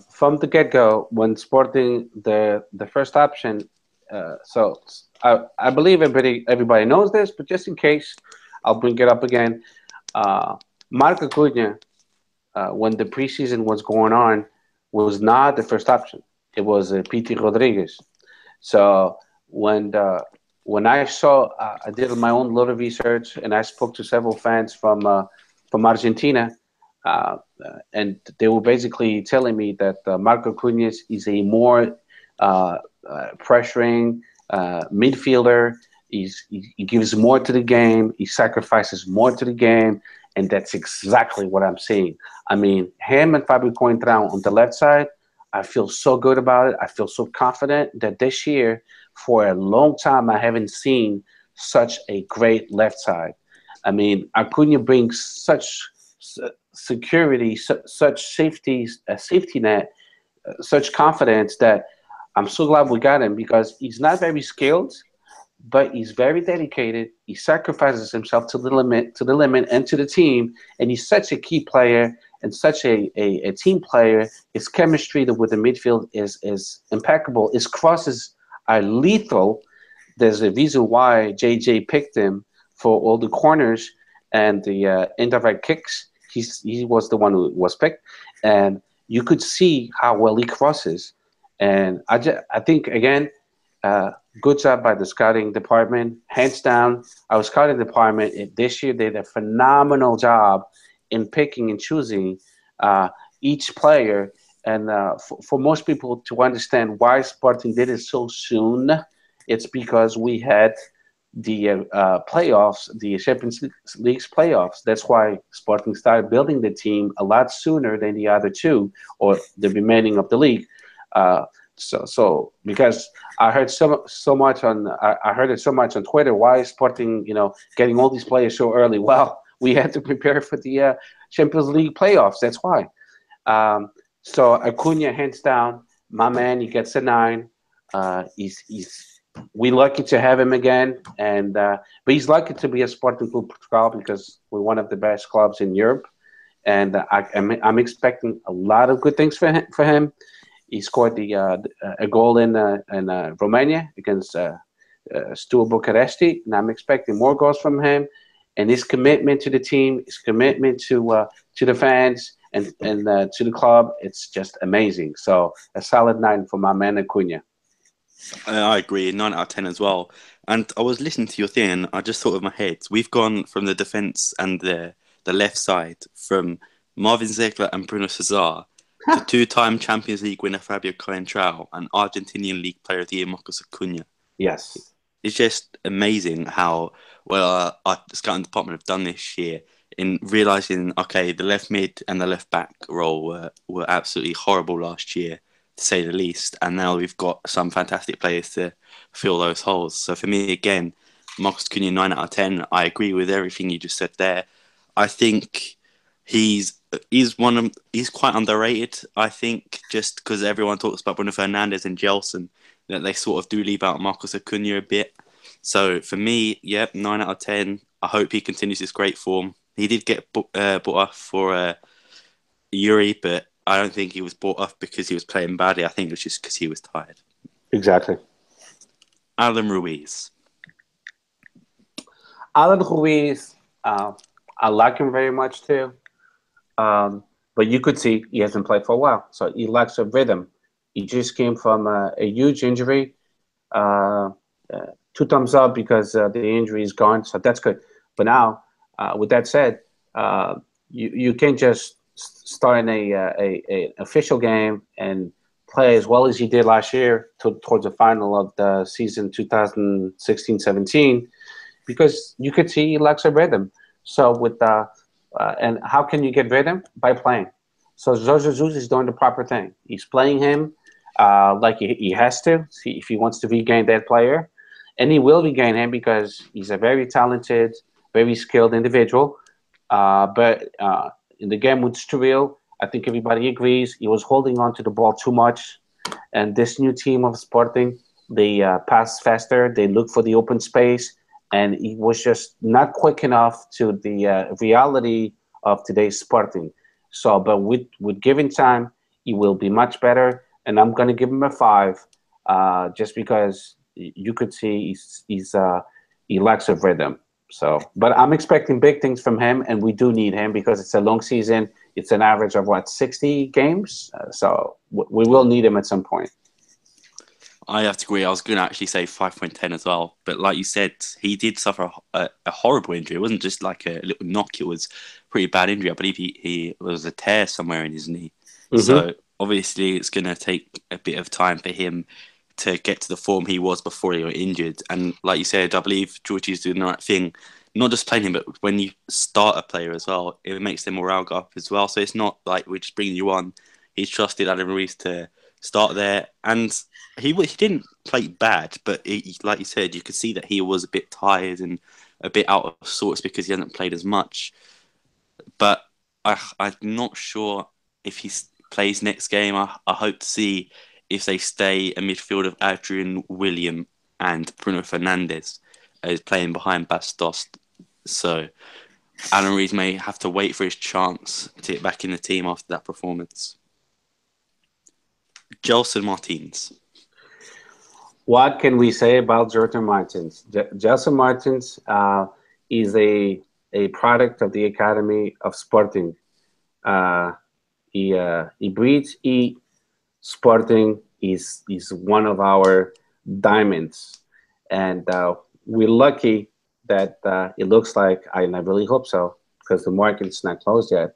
from the get-go, when Sporting the first option, so I believe everybody knows this, but just in case, I'll bring it up again. Marcos Acuna, when the preseason was going on, was not the first option. It was Pity Rodriguez. So when I saw, I did my own little research, and I spoke to several fans from Argentina, and they were basically telling me that Marco Cunha is a more pressuring midfielder. He gives more to the game. He sacrifices more to the game, and that's exactly what I'm seeing. I mean, him and Fabio Coentrão on the left side, I feel so good about it. I feel so confident that this year for a long time, I haven't seen such a great left side. I mean, Acuna brings such security, such safety, a safety net, such confidence that I'm so glad we got him because he's not very skilled, but he's very dedicated. He sacrifices himself to the limit, and to the team. And he's such a key player and such a team player. His chemistry with the midfield is impeccable. His crosses are lethal. There's a reason why JJ picked him for all the corners and the indirect kicks. He was the one who was picked, and you could see how well he crosses. And I think again, uh, good job by the scouting department, hands down. Our scouting department this year did a phenomenal job in picking and choosing uh, each player. And for most people to understand why Sporting did it so soon, it's because we had the playoffs, the Champions League's playoffs. That's why Sporting started building the team a lot sooner than the other two or the remaining of the league. Uh, so because I heard so much on I heard it so much on Twitter. Why is Sporting, getting all these players so early? Well, we had to prepare for the Champions League playoffs. That's why. Um, so Acuna, hands down, my man. He gets a 9. He's we lucky to have him again, and but he's lucky to be a Sporting Club Portugal because we're one of the best clubs in Europe, and I'm expecting a lot of good things for him. He scored a goal in Romania against Steaua Bucuresti, and I'm expecting more goals from him. And his commitment to the team, his commitment to the fans, and to the club, it's just amazing. So a solid 9 for my man Acuna. I agree, 9 out of 10 as well. And I was listening to your thing, and I just thought of my head. We've gone from the defense and the left side from Marvin Zegler and Bruno Cesar to two-time Champions League winner Fabio Coentrao and Argentinian League Player of the Year Marcos Acuna. Yes. It's just amazing how well our scouting department have done this year in realizing, okay, the left mid and the left back role were absolutely horrible last year, to say the least, and now we've got some fantastic players to fill those holes. So for me, again, Marcus Cunha, 9 out of 10. I agree with everything you just said there. I think he's quite underrated. I think just because everyone talks about Bruno Fernandes and Gelson, that they sort of do leave out Marcus Acuna a bit. So for me, yep, 9 out of 10. I hope he continues his great form. He did get bought off for Yuri, but I don't think he was bought off because he was playing badly. I think it was just because he was tired. Exactly. Alan Ruiz. Alan Ruiz, I like him very much too. But you could see he hasn't played for a while, so he lacks a rhythm. He just came from a huge injury. Uh, 2 thumbs up because the injury is gone, so that's good. But now, with that said, you can't just start in a official game and play as well as he did last year towards the final of the season 2016-17 because you could see he lacks a rhythm. So and how can you get rhythm? By playing. So Jorge Jesus is doing the proper thing. He's playing him like he has to if he wants to regain that player. And he will regain him because he's a very talented, very skilled individual. But in the game with Sturil, I think everybody agrees he was holding on to the ball too much. And this new team of Sporting, they pass faster, they look for the open space, and he was just not quick enough to the reality of today's Sporting. So, but with given time, he will be much better, and I'm going to give him a 5, just because you could see he lacks a rhythm. So, but I'm expecting big things from him, and we do need him because it's a long season. It's an average of 60 games, so we will need him at some point. I have to agree. I was going to actually say 5.10 as well. But like you said, he did suffer a horrible injury. It wasn't just like a little knock. It was a pretty bad injury. I believe he was a tear somewhere in his knee. Mm-hmm. So obviously it's going to take a bit of time for him to get to the form he was before he got injured. And like you said, I believe Georgie's doing the right thing. Not just playing him, but when you start a player as well, it makes their morale go up as well. So it's not like we're just bringing you on. He's trusted Adam Ruiz to start there. And he didn't play bad, but like you said, you could see that he was a bit tired and a bit out of sorts because he hasn't played as much. But I'm not sure if he plays next game. I hope to see if they stay a midfield of Adrian William and Bruno Fernandes is playing behind Bas Dost. So Alan Rees may have to wait for his chance to get back in the team after that performance. Gelson Martins. What can we say about Gelson Martins? Gelson Martins is a product of the Academy of Sporting. He breeds Sporting is one of our diamonds, and we're lucky that it looks like, and I really hope so, because the market's not closed yet,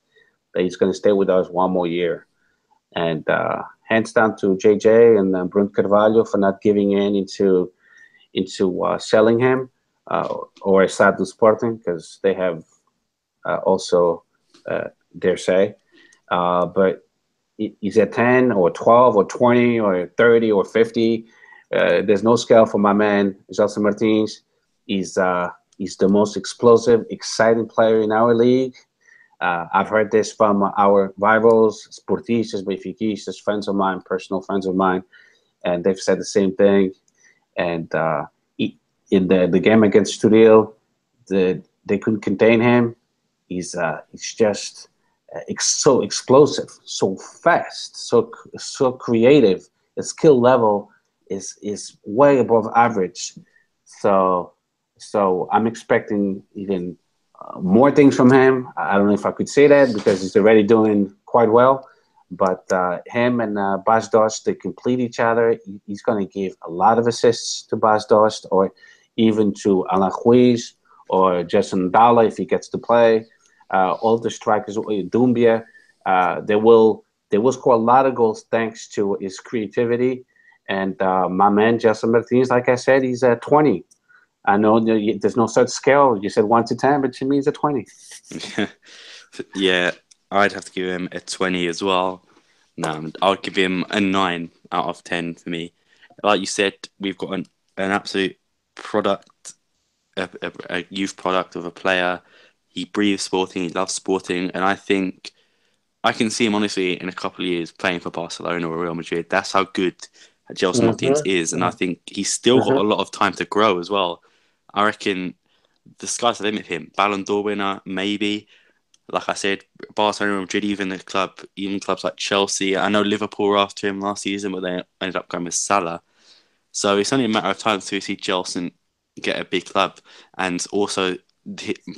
that he's going to stay with us one more year. And hands down to JJ and Bruno Carvalho for not giving into selling him or Estado Sporting, because they have also their say. But he's at 10 or 12 or 20 or 30 or 50. There's no scale for my man, Gelson Martins. He's the most explosive, exciting player in our league. I've heard this from our rivals, Sportistas, Benfiquistas, friends of mine, personal friends of mine, and they've said the same thing. And in the game against Estoril, they couldn't contain him. He's just so explosive, so fast, so creative. His skill level is way above average. So I'm expecting even more things from him. I don't know if I could say that because he's already doing quite well. But him and Bas Dost, they complete each other. He's going to give a lot of assists to Bas Dost, or even to Alan Ruiz or Jason Dalla if he gets to play. All the strikers, Doumbia, they will score a lot of goals thanks to his creativity. And my man Gelson Martins, like I said, he's at 20. I know there's no such scale. You said 1 to 10, but to me, it's a 20. Yeah, I'd have to give him a 20 as well. No, I'll give him a 9 out of 10 for me. Like you said, we've got an absolute product, a youth product of a player. He breathes Sporting, he loves Sporting, and I think I can see him honestly in a couple of years playing for Barcelona or Real Madrid. That's how good Gelson Martins is, and I think he's still got a lot of time to grow as well. I reckon the sky's the limit for him. Ballon d'Or winner, maybe. Like I said, Barcelona, Madrid, even clubs like Chelsea. I know Liverpool were after him last season, but they ended up going with Salah. So it's only a matter of time to see Gelson get a big club. And also,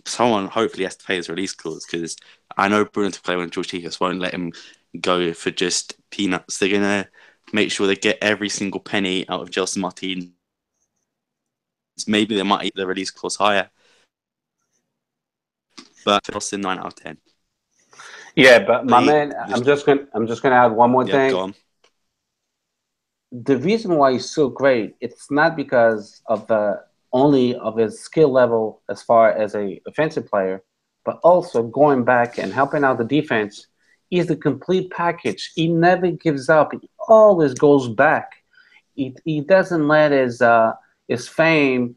someone hopefully has to pay his release clause, because I know Bruno to play when George Jesus won't let him go for just peanuts. They're going to make sure they get every single penny out of Gelson Martins. Maybe they might eat the release clause higher. But Gelson 9 out of 10. Yeah, but my man, I'm just gonna add one more thing. Go on. The reason why he's so great, it's not because of only of his skill level as far as a offensive player, but also going back and helping out the defense. He's the complete package. He never gives up. He always goes back. He doesn't let his fame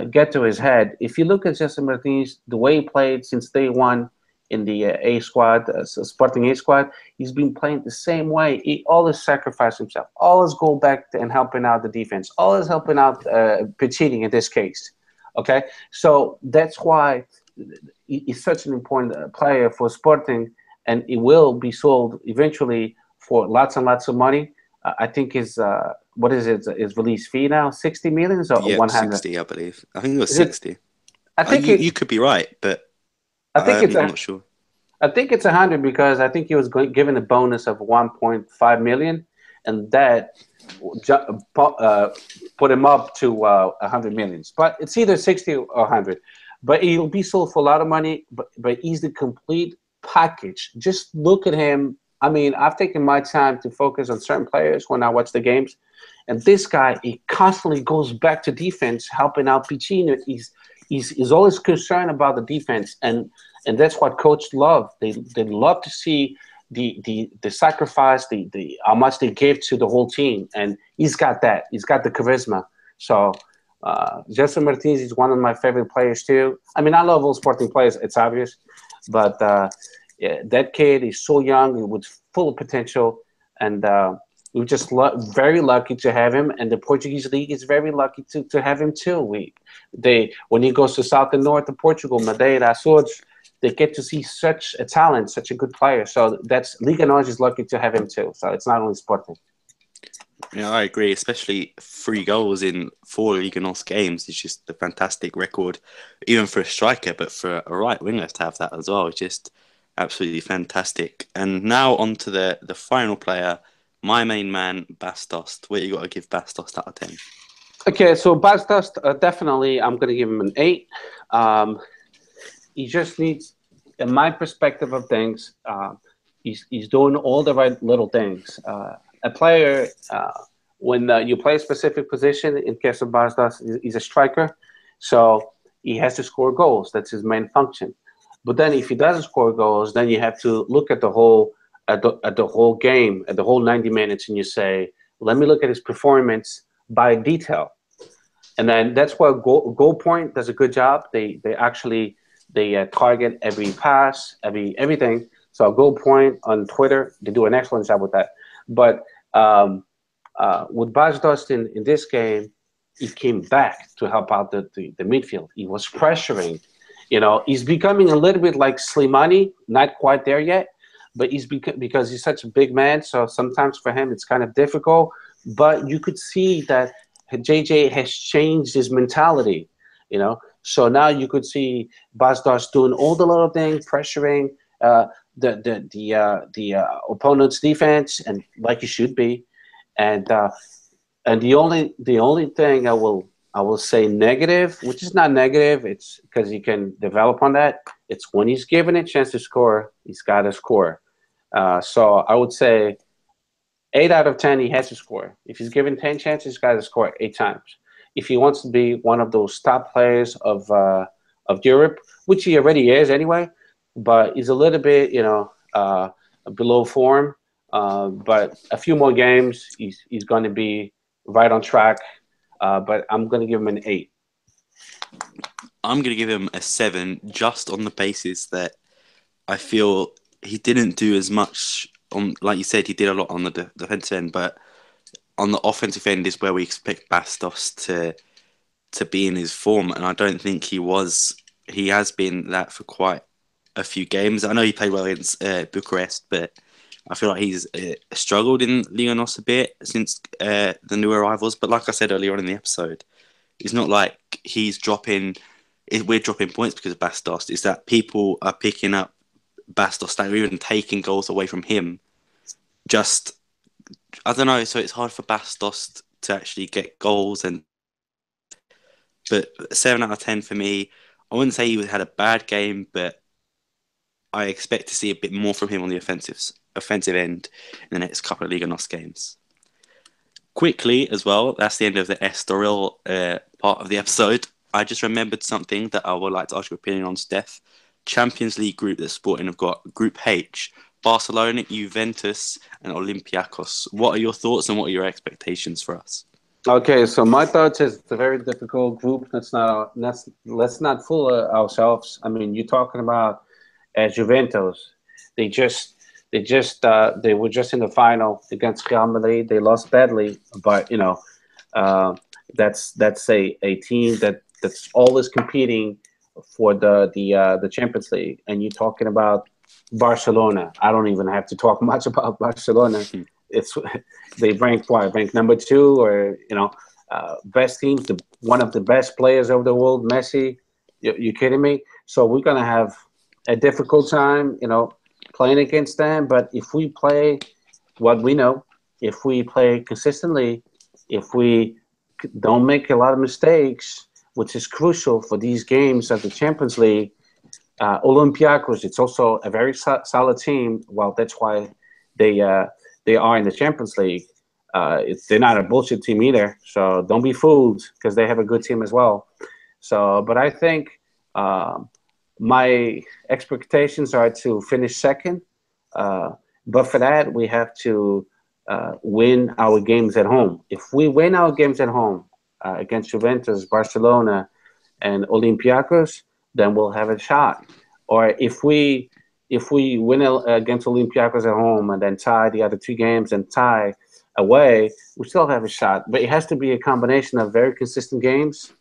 get to his head. If you look at Gelson Martins, the way he played since day one in the A squad, Sporting A squad, he's been playing the same way. He always sacrificed himself, always go back and helping out the defense, always helping out Piccini in this case. Okay, so that's why he's such an important player for Sporting, and he will be sold eventually for lots and lots of money. I think his what is it? His release fee now 60 million or 100? 60, I believe. I think it was 60. I think you could be right, but I'm not sure. I think it's 100 because I think he was given a bonus of 1.5 million, and that put him up to 100 millions. But it's either 60 or 100. But he'll be sold for a lot of money. But he's the complete package. Just look at him. I mean, I've taken my time to focus on certain players when I watch the games. And this guy, he constantly goes back to defense, helping out Piccini. He's always concerned about the defense. And that's what coaches love. They love to see the sacrifice, the how much they give to the whole team, and he's got that. He's got the charisma. So Jesse Martinez is one of my favorite players too. I mean, I love all Sporting players. It's obvious, but yeah, that kid is so young with full of potential, and we're just very lucky to have him. And the Portuguese league is very lucky to have him too. When he goes to south and north of Portugal, Madeira, Açores, they get to see such a talent, such a good player. So that's Liga NOS is lucky to have him too. So it's not only Sporting. Yeah, I agree. Especially 3 goals in 4 Liga NOS games is just a fantastic record, even for a striker, but for a right winger to have that as well is just absolutely fantastic. And now on to the final player, my main man, Bastos. What you got to give Bastos out of 10? Okay, so Bastos, definitely, I'm going to give him an 8. He just needs, in my perspective of things, he's doing all the right little things. A player, when you play a specific position, in case of Bastos, he's a striker, so he has to score goals. That's his main function. But then, if he doesn't score goals, then you have to look at the whole whole game, at the whole 90 minutes, and you say, let me look at his performance by detail. And then that's where Goal Point does a good job. They actually target every pass, everything. So Goal Point on Twitter, they do an excellent job with that. But with Bastos in this game, he came back to help out the midfield. He was pressuring. He's becoming a little bit like Slimani, not quite there yet, but because he's such a big man. So sometimes for him it's kind of difficult. But you could see that JJ has changed his mentality. So now you could see Bastos doing all the little things, pressuring the opponent's defense, and like he should be. And the only thing I will say negative, which is not negative, it's because he can develop on that. It's when he's given a chance to score, he's got to score. So I would say 8 out of 10, he has to score. If he's given 10 chances, he's got to score 8 times. If he wants to be one of those top players of Europe, which he already is anyway, but he's a little bit, below form. But a few more games, he's going to be right on track. But I'm going to give him an 8. I'm going to give him a 7 just on the basis that I feel he didn't do as much on, like you said, he did a lot on the defensive end, but on the offensive end is where we expect Bastos to be in his form, and I don't think he was. He has been that for quite a few games. I know he played well against Bucharest, but I feel like he's struggled in Liga NOS a bit since the new arrivals. But like I said earlier on in the episode, it's not like we're dropping points because of Bastos. It's that people are picking up Bastos, they're even taking goals away from him. Just, I don't know, so it's hard for Bastos to actually get goals. But 7 out of 10 for me. I wouldn't say he had a bad game, but I expect to see a bit more from him on the offensive end in the next couple of Liga NOS games. Quickly as well, that's the end of the Estoril part of the episode. I just remembered something that I would like to ask your opinion on, Steph. Champions League group that Sporting have got, Group H, Barcelona, Juventus, and Olympiacos. What are your thoughts and what are your expectations for us? Okay, so my thoughts is it's a very difficult group. Let's not fool ourselves. I mean, you're talking about Juventus. They were just in the final against Real Madrid. They lost badly, but that's a team that's always competing for the Champions League. And you're talking about Barcelona. I don't even have to talk much about Barcelona. It's they rank number 2, or best teams, one of the best players of the world, Messi. You kidding me? So we're gonna have a difficult time, playing against them. But if we play what we know, if we play consistently, if we don't make a lot of mistakes, which is crucial for these games of the Champions League, Olympiacos, it's also a very solid team. Well, that's why they are in the Champions League. They're not a bullshit team either, so don't be fooled because they have a good team as well. So, but I think my expectations are to finish second, But for that, we have to win our games at home. If we win our games at home against Juventus, Barcelona, and Olympiacos, then we'll have a shot. Or if we win against Olympiacos at home and then tie the other two games and tie away, we still have a shot. But it has to be a combination of very consistent games,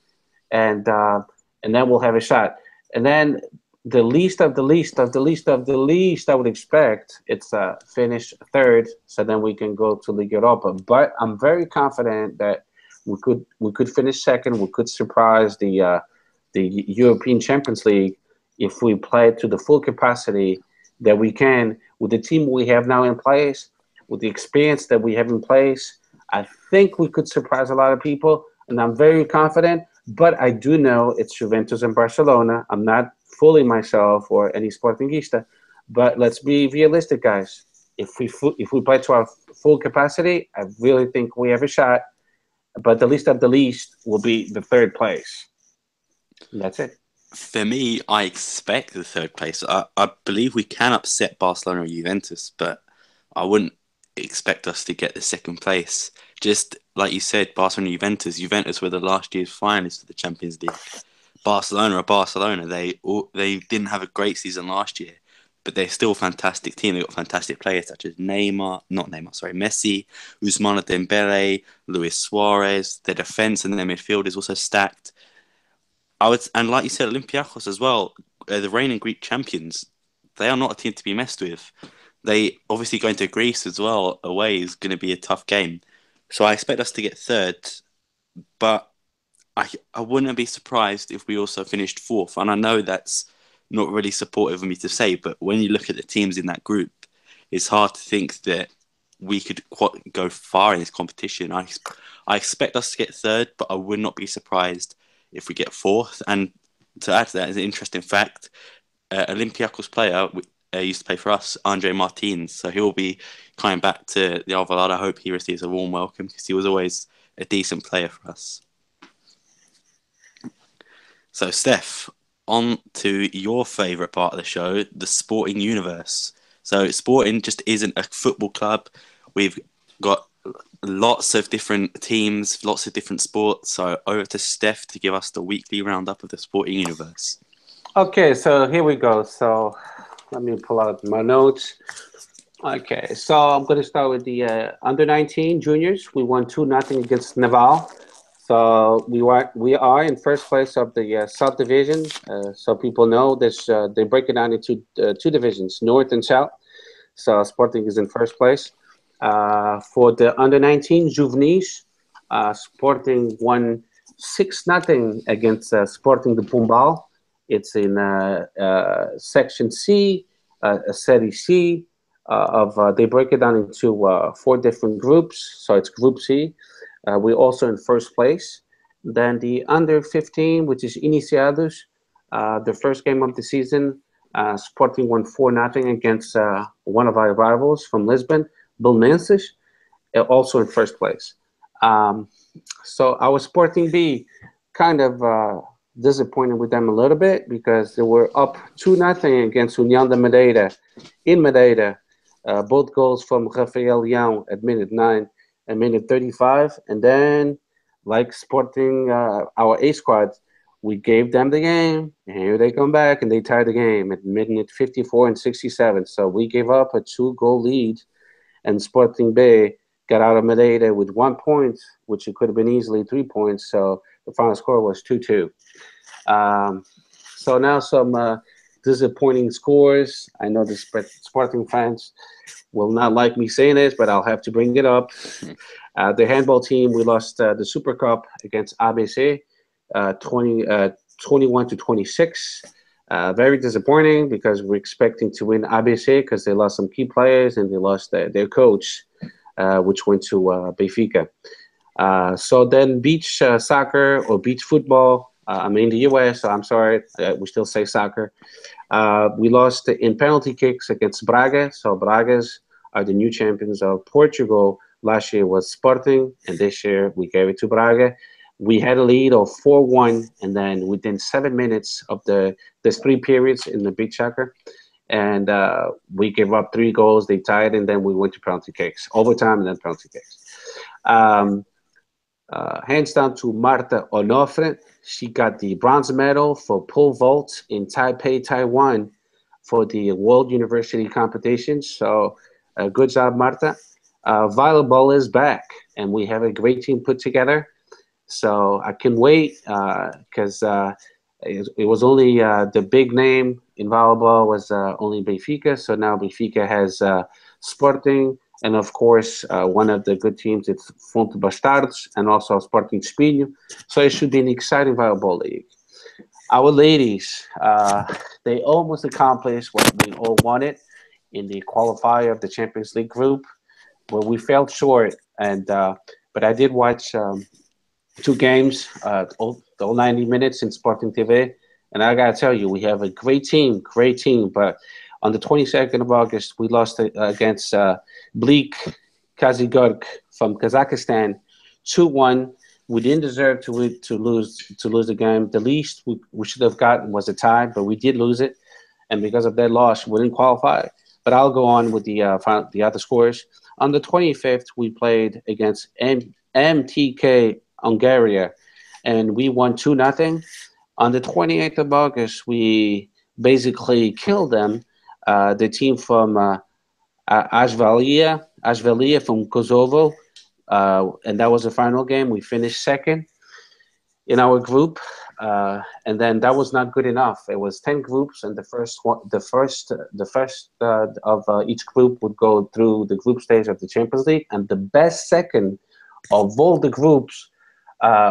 and then we'll have a shot. And then the least of the least of the least of the least I would expect it's finish third, so then we can go to Liga Europa. But I'm very confident that we could finish second. We could surprise the European Champions League if we play to the full capacity that we can with the team we have now in place, with the experience that we have in place. I think we could surprise a lot of people, and I'm very confident. But I do know it's Juventus and Barcelona. I'm not fooling myself or any Sportingista, but let's be realistic, guys. If we play to our full capacity, I really think we have a shot. But the least of the least will be the third place. And that's it. For me, I expect the third place. I believe we can upset Barcelona or Juventus, but I wouldn't expect us to get the second place. Just like you said, Barcelona and Juventus were the last year's finalists for the Champions League. Barcelona, they didn't have a great season last year, but they're still a fantastic team. They've got fantastic players such as Messi, Ousmane Dembele, Luis Suarez. Their defence and their midfield is also stacked. And like you said, Olympiacos as well, the reigning Greek champions. They are not a team to be messed with. They obviously going to Greece as well away is going to be a tough game. So I expect us to get third, but I wouldn't be surprised if we also finished fourth. And I know that's not really supportive of me to say, but when you look at the teams in that group, it's hard to think that we could go far in this competition. I expect us to get third, but I would not be surprised if we get fourth. And to add to that, as an interesting fact, Olympiacos player used to play for us, Andre Martins. So he'll be coming back to the Alvalade. I hope he receives a warm welcome because he was always a decent player for us. So, Steph, on to your favourite part of the show, the sporting universe. So, Sporting just isn't a football club. We've got lots of different teams, lots of different sports. So, over to Steph to give us the weekly roundup of the sporting universe. Okay, so here we go. So let me pull out my notes. Okay, so I'm going to start with the under-19 juniors. We won 2-0 against Naval. So we are in first place of the South Division. So people know this. They break it down into two divisions, North and South. So Sporting is in first place. For the under-19 juveniles, Sporting won 6-0 against Sporting de Pombal. It's in Section C, Serie C. They break it down into 4 different groups. So it's Group C. We're also in first place. Then the under 15, which is Iniciados, the first game of the season, Sporting won 4-0 against one of our rivals from Lisbon, Belenenses, also in first place. So our Sporting B kind of disappointed with them a little bit because they were up 2-0 against União de Madeira in Madeira. Both goals from Rafael Leão at minute 9 and minute 35. And then, like Sporting, our A squad, we gave them the game. And here they come back and they tied the game at minute 54 and 67. So we gave up a 2-goal lead, and Sporting B got out of Madeira with 1 point, which it could have been easily 3 points. So the final score was 2-2. So now some disappointing scores. I know the Sporting fans will not like me saying this, but I'll have to bring it up. The handball team, we lost the Super Cup against ABC, 21-26. Very disappointing because we're expecting to win ABC because they lost some key players and they lost their coach, which went to Benfica. So then beach soccer or beach football. I'm in the US, so I'm sorry. We still say soccer. We lost in penalty kicks against Braga. So Bragas are the new champions of Portugal. Last year was Sporting, and this year we gave it to Braga. We had a lead of 4-1, and then within 7 minutes of there's 3 periods in the beach soccer, and we gave up 3 goals. They tied, and then we went to penalty kicks, overtime, and then penalty kicks. Um, Hands down to Marta Onofre. She got the bronze medal for pole vault in Taipei, Taiwan, for the World University competition. So, good job, Marta. Volleyball is back, and we have a great team put together. So I can wait because it was only the big name in volleyball was only Benfica. So now Benfica has Sporting, and of course one of the good teams it's Fonte Bastardos and also Sporting Espinho. So it should be an exciting volleyball league. Our ladies, they almost accomplished what we all wanted in the qualifier of the Champions League group, but we fell short. And but I did watch 2 games, all 90 minutes in Sporting TV. And I gotta tell you, we have a great team, great team. But on the 22nd of August, we lost against Bleak Kazigork from Kazakhstan, 2-1. We didn't deserve to lose the game. The least we should have gotten was a tie, but we did lose it, and because of that loss, we didn't qualify. But I'll go on with the other scores. On the 25th, we played against MTK Hungary, and we won 2-0. On the 28th of August, we basically killed them. The team from Ashvalia from Kosovo, and that was the final game. We finished second in our group, and then that was not good enough. It was 10 groups, and the first of each group would go through the group stage of the Champions League, and the best second of all the groups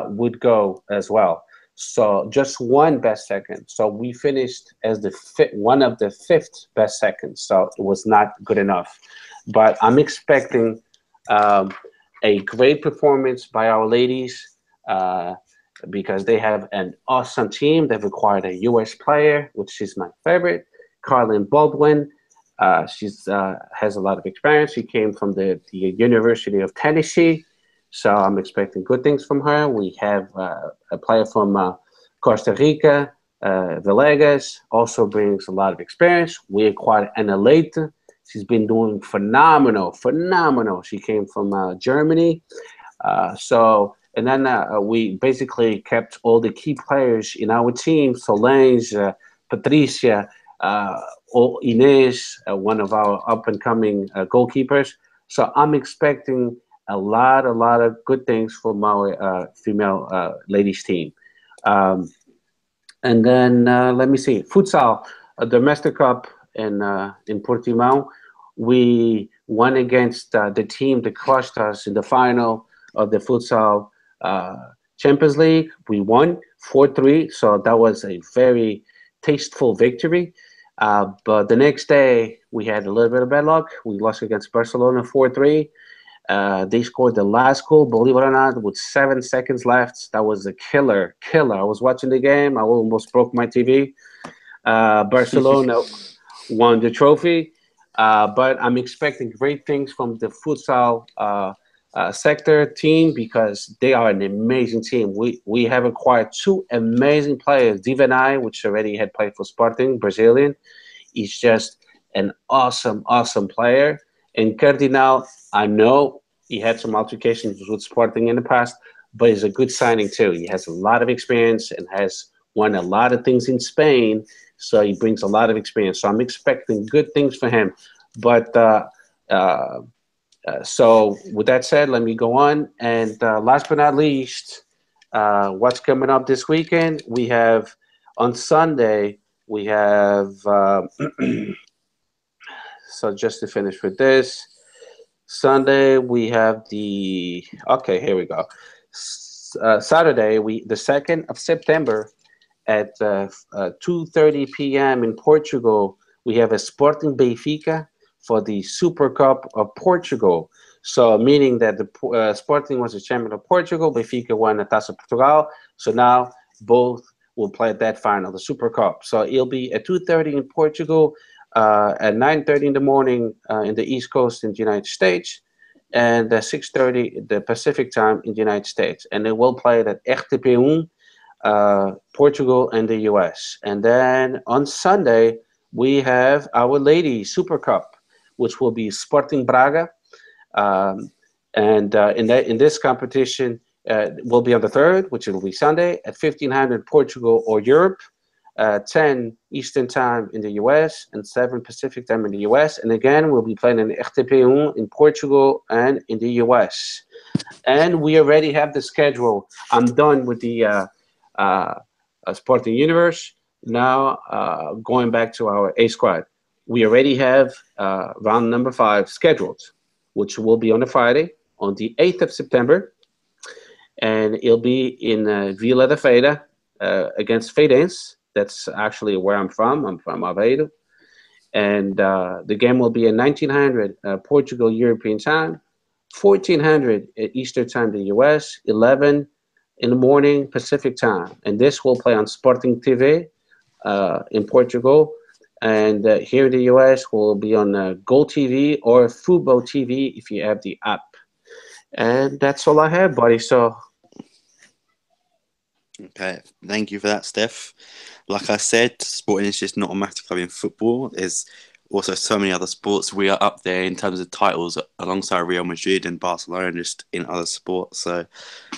would go as well. So just one best second. So we finished as one of the 5th best seconds. So it was not good enough. But I'm expecting a great performance by our ladies because they have an awesome team. They've acquired a U.S. player, which is my favorite, Carlin Baldwin. She has a lot of experience. She came from the University of Tennessee. So I'm expecting good things from her. We have a player from Costa Rica, Villegas, also brings a lot of experience. We acquired Anna Leite. She's been doing phenomenal. She came from Germany. And then we basically kept all the key players in our team, Solange, Patricia, Inez, one of our up-and-coming goalkeepers. So I'm expecting a lot of good things from our female ladies team. And then let me see, futsal, a domestic cup in Portimão. We won against the team that crushed us in the final of the futsal Champions League. We won 4-3, so that was a very tasteful victory. But the next day, we had a little bit of bad luck. We lost against Barcelona 4-3. They scored the last goal, believe it or not, with 7 seconds left. That was a killer. I was watching the game. I almost broke my TV. Barcelona won the trophy. But I'm expecting great things from the futsal sector team because they are an amazing team. We have acquired 2 amazing players. Divanai, which already had played for Sporting, Brazilian. He's just an awesome player. And Cardinal, I know he had some altercations with Sporting in the past, but he's a good signing too. He has a lot of experience and has won a lot of things in Spain, so he brings a lot of experience. So I'm expecting good things for him. But so with that said, let me go on. And last but not least, what's coming up this weekend? We have on Sunday, we have so just to finish with this, Sunday we have here we go. Saturday, the 2nd of September at 2:30 p.m. in Portugal, we have a Sporting Benfica for the Super Cup of Portugal. So meaning that the Sporting was the champion of Portugal, Benfica won the Taça Portugal. So now both will play at that final, the Super Cup. So it'll be at 2:30 in Portugal, at 9:30 in the morning in the East Coast in the United States, and 6:30 the Pacific time in the United States. And they will play it at RTP1, Portugal and the US. And then on Sunday, we have our Ladies Super Cup, which will be Sporting Braga. Um, and in this competition, will be on the 3rd, which will be Sunday, at 1500 Portugal or Europe, 10 Eastern Time in the US, and 7 Pacific Time in the US. And again, we'll be playing in RTP1 in Portugal and in the US. And we already have the schedule. I'm done with the uh, Sporting Universe. Now, going back to our A squad, we already have round number 5 scheduled, which will be on a Friday, on the 8th of September. And it'll be in Vila da Feira against Feirense. That's actually where I'm from. I'm from Aveiro. And the game will be at 1900 Portugal European time, 1400 at Eastern time the US, 11 in the morning Pacific time. And this will play on Sporting TV in Portugal. And here in the US will be on Go TV or Fubo TV if you have the app. And that's all I have, buddy. So Okay, thank you for that, Steph. Like I said, Sporting is just not a massive club in football. There's also so many other sports. We are up there in terms of titles alongside Real Madrid and Barcelona, just in other sports. So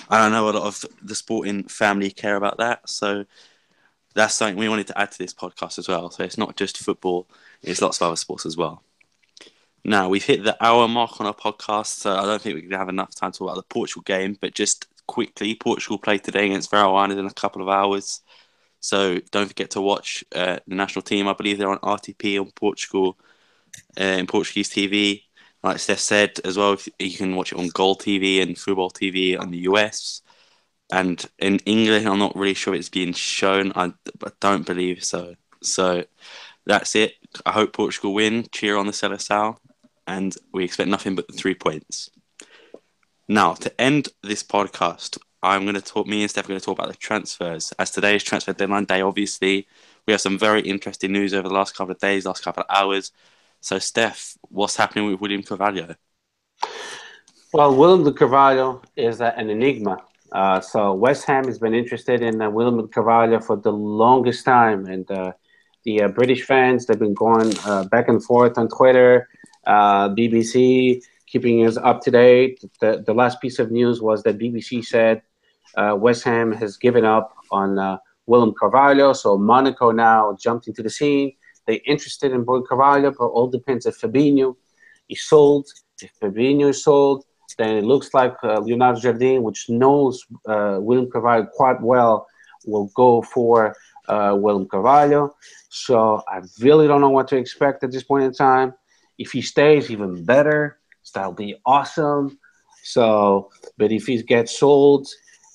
I don't know a lot of the Sporting family care about that. So that's something we wanted to add to this podcast as well. So it's not just football, it's lots of other sports as well. Now, we've hit the hour mark on our podcast, so I don't think we're going to have enough time to talk about the Portugal game, but just quickly, Portugal play today against Varoanas in a couple of hours. So don't forget to watch the national team. I believe they're on RTP on Portugal, in Portuguese TV. Like Steph said as well, you can watch it on Goal TV and Football TV on the US. And in England, I'm not really sure it's being shown. I don't believe so. So that's it. I hope Portugal win. Cheer on the Seleção. And we expect nothing but the 3 points. Now, to end this podcast, me and Steph are going to talk about the transfers. As today is transfer deadline day, obviously, we have some very interesting news over the last couple of days, last couple of hours. So, Steph, what's happening with William Carvalho? well, Willem Carvalho is an enigma. So West Ham has been interested in Willem Carvalho for the longest time, and the British fans, they've been going back and forth on Twitter, BBC, keeping us up to date. The last piece of news was that BBC said West Ham has given up on Willem Carvalho, so Monaco now jumped into the scene. They're interested in Willem Carvalho, but all depends if Fabinho is sold. If Fabinho is sold, then it looks like Leonardo Jardim, which knows Willem Carvalho quite well, will go for Willem Carvalho. So I really don't know what to expect at this point in time. If he stays, even better. So that'll be awesome. So, but if he gets sold,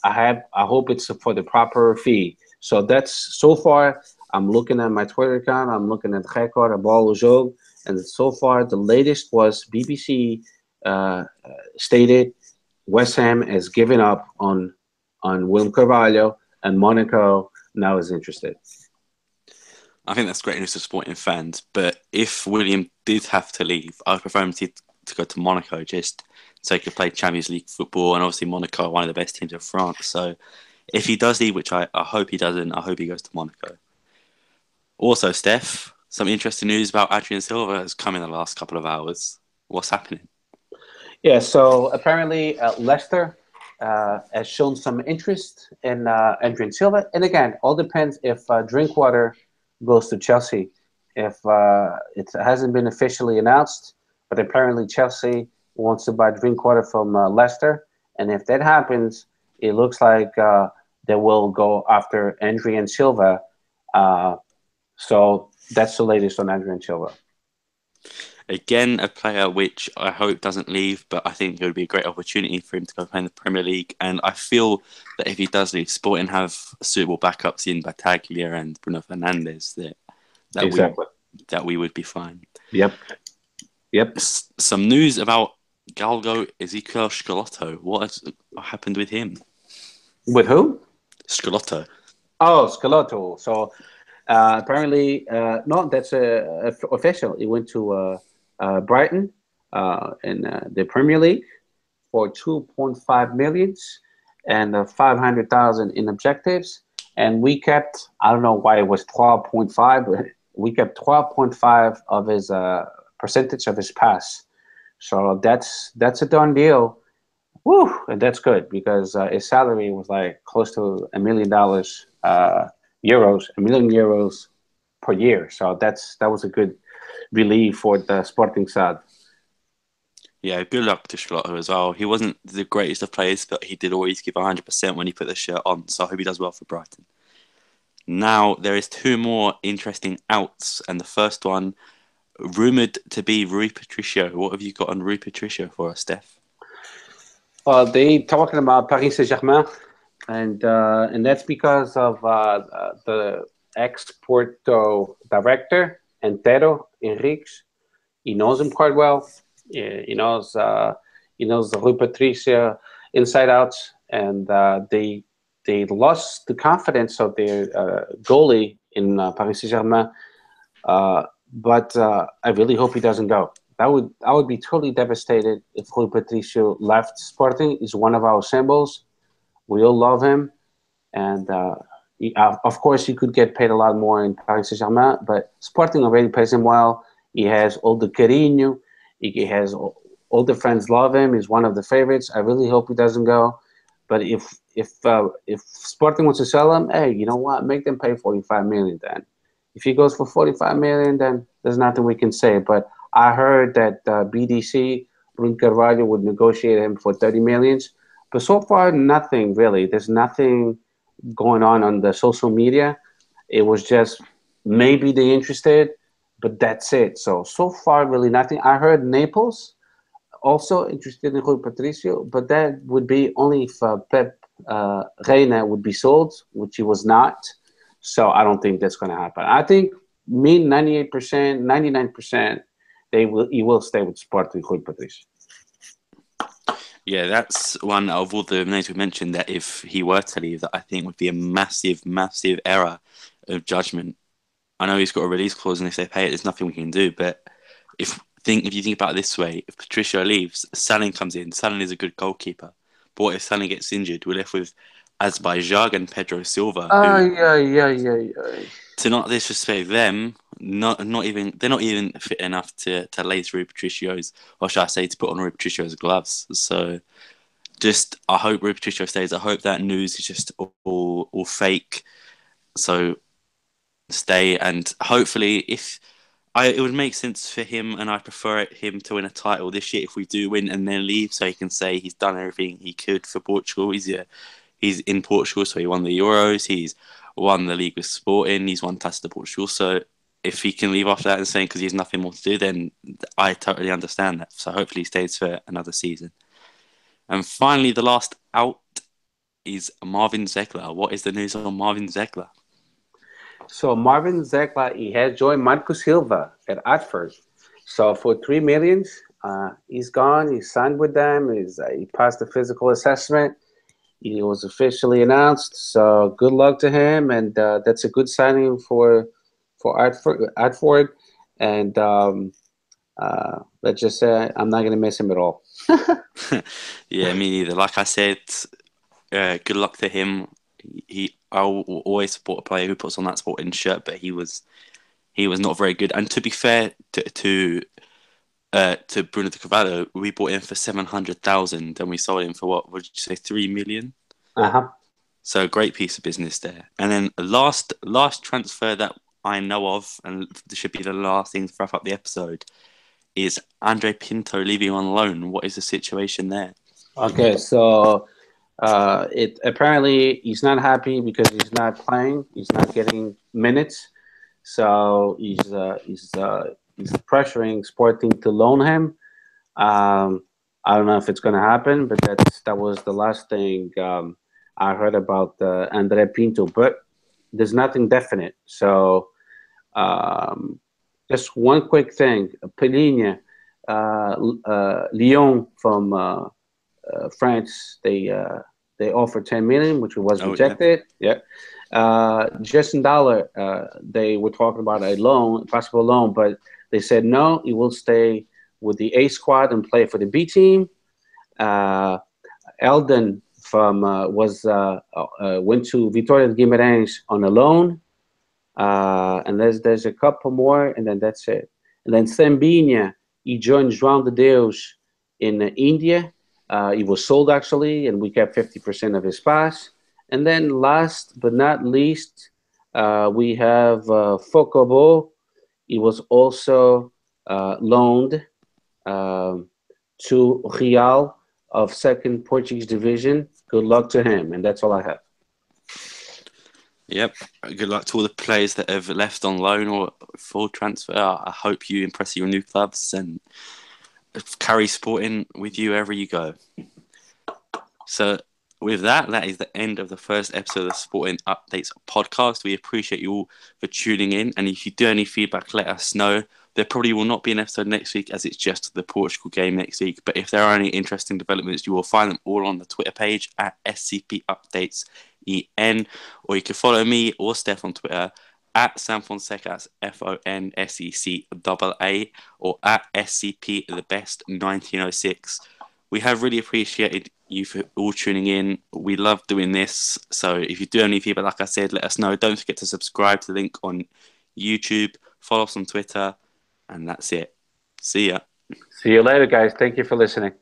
I hope it's for the proper fee. So that's so far. I'm looking at my Twitter account. I'm looking at Record, a Ball Jogo, and so far the latest was BBC stated West Ham has given up on Willem Carvalho, and Monaco now is interested. I think that's great news for Sporting fans. But if William did have to leave, I'd prefer him to go to Monaco just so he could play Champions League football. And obviously, Monaco are one of the best teams in France. So if he does leave, which I hope he doesn't, I hope he goes to Monaco. Also, Steph, some interesting news about Adrian Silva has come in the last couple of hours. What's happening? Yeah, so apparently Leicester has shown some interest in Adrian Silva. And again, all depends if Drinkwater goes to Chelsea. If it hasn't been officially announced, but apparently Chelsea wants to buy Drinkwater from Leicester. And if that happens, it looks like they will go after Adrian Silva. So that's the latest on Adrian Silva. Again, a player which I hope doesn't leave, but I think it would be a great opportunity for him to go play in the Premier League. And I feel that if he does leave, Sporting have suitable backups in Bataglia and Bruno Fernandes that we would be fine. Yep. Some news about Galgo Ezequiel Schelotto. What happened with him? With who? Schelotto. Oh, Schelotto. So apparently, no, that's official. He went to Brighton in the Premier League for 2.5 million and 500,000 in objectives. And we kept, I don't know why it was 12.5, but we kept 12.5 of his percentage of his pass. So that's a done deal. Woo, and that's good because his salary was like close to $1 million euros, €1 million per year. So that was a good relief for the Sporting side. Yeah, good luck to Schlotto as well. He wasn't the greatest of players, but he did always give 100% when he put the shirt on. So I hope he does well for Brighton. Now, there is two more interesting outs, and the first one, rumoured to be Rui Patricio. What have you got on Rui Patricio for us, Steph? They talking about Paris Saint-Germain, and that's because of the ex-Porto director, Antero Henriques. He knows him quite well. Yeah, he knows the Rui Patricio inside out, and they lost the confidence of their goalie in Paris Saint-Germain. But I really hope he doesn't go. I would be totally devastated if Rui Patricio left Sporting. He's one of our symbols. We all love him, and of course he could get paid a lot more in Paris Saint-Germain. But Sporting already pays him well. He has all the cariño. He has all the friends love him. He's one of the favorites. I really hope he doesn't go. But if Sporting wants to sell him, hey, you know what? Make them pay 45 million then. If he goes for 45 million, then there's nothing we can say. But I heard that BDC, Bruno Carvalho, would negotiate him for 30 millions. But so far, nothing really. There's nothing going on the social media. It was just maybe they interested, but that's it. So far, really nothing. I heard Naples also interested in Rui Patricio, but that would be only if Pep Reina would be sold, which he was not. So I don't think that's going to happen. I think 98%, 99%, he will stay with Sporting Rui Patricio. Yeah, that's one of all the names we mentioned that if he were to leave, that I think would be a massive, massive error of judgment. I know he's got a release clause, and if they pay it, there's nothing we can do. But if you think about it this way, if Patricio leaves, Salin comes in. Salin is a good goalkeeper. But what if Salin gets injured? We're left with Azbajag and Pedro Silva. To not disrespect them, they're not even fit enough to lace Rui Patricio's, or should I say, to put on Rui Patricio's gloves. So, I hope Rui Patricio stays. I hope that news is just all fake. So, stay, and hopefully, it would make sense for him, and I prefer him to win a title this year if we do win and then leave, so he can say he's done everything he could for Portugal. He's in Portugal, so he won the Euros. He's won the league with Sporting. He's won Taça de Portugal. So if he can leave after that and saying because he has nothing more to do, then I totally understand that. So hopefully he stays for another season. And finally, the last out is Marvin Zegler. What is the news on Marvin Zegler? So Marvin Zegler, he has joined Marco Silva at Watford. So for $3 million, he's gone. He signed with them. He passed the physical assessment. He was officially announced. So good luck to him, and that's a good signing for Watford. And let's just say I'm not going to miss him at all. Yeah, me neither. Like I said, good luck to him. I will always support a player who puts on that Sporting shirt, but he was not very good. And to be fair to Bruno de Carvalho, we bought him for 700,000, and we sold him for what? Would you say 3 million? So a great piece of business there. And then the last transfer that I know of, and this should be the last thing to wrap up the episode, is Andre Pinto leaving on loan. What is the situation there? Okay, so apparently he's not happy because he's not playing. He's not getting minutes. So he's pressuring Sporting to loan him. I don't know if it's going to happen, but that was the last thing I heard about Andre Pinto. But there's nothing definite. So just one quick thing. Peligna, Lyon from France, they offered 10 million, which was rejected. Yeah. Justin Dollar, they were talking about a possible loan, but they said no, he will stay with the A squad and play for the B team. Eldon went to Vitória de Guimarães on a loan. And there's a couple more, and then that's it. And then Thembinha, he joined João de Deus in India. He was sold actually, and we kept 50% of his pass. And then last but not least, we have Focobo. He was also loaned to Real of second Portuguese division. Good luck to him, and that's all I have. Yep. Good luck to all the players that have left on loan or full transfer. I hope you impress your new clubs and carry Sporting with you wherever you go. So with that, that is the end of the first episode of the Sporting Updates podcast. We appreciate you all for tuning in. And if you do any feedback, let us know. There probably will not be an episode next week as it's just the Portugal game next week. But if there are any interesting developments, you will find them all on the Twitter page at SCP Updates EN. Or you can follow me or Steph on Twitter at Sam Fonseca, that's FONSECAA, or at SCP The Best 1906. We have really appreciated you for all tuning in. We love doing this. So if you do have any feedback, like I said, let us know. Don't forget to subscribe to the link on YouTube. Follow us on Twitter. And that's it. See ya. See you later, guys. Thank you for listening.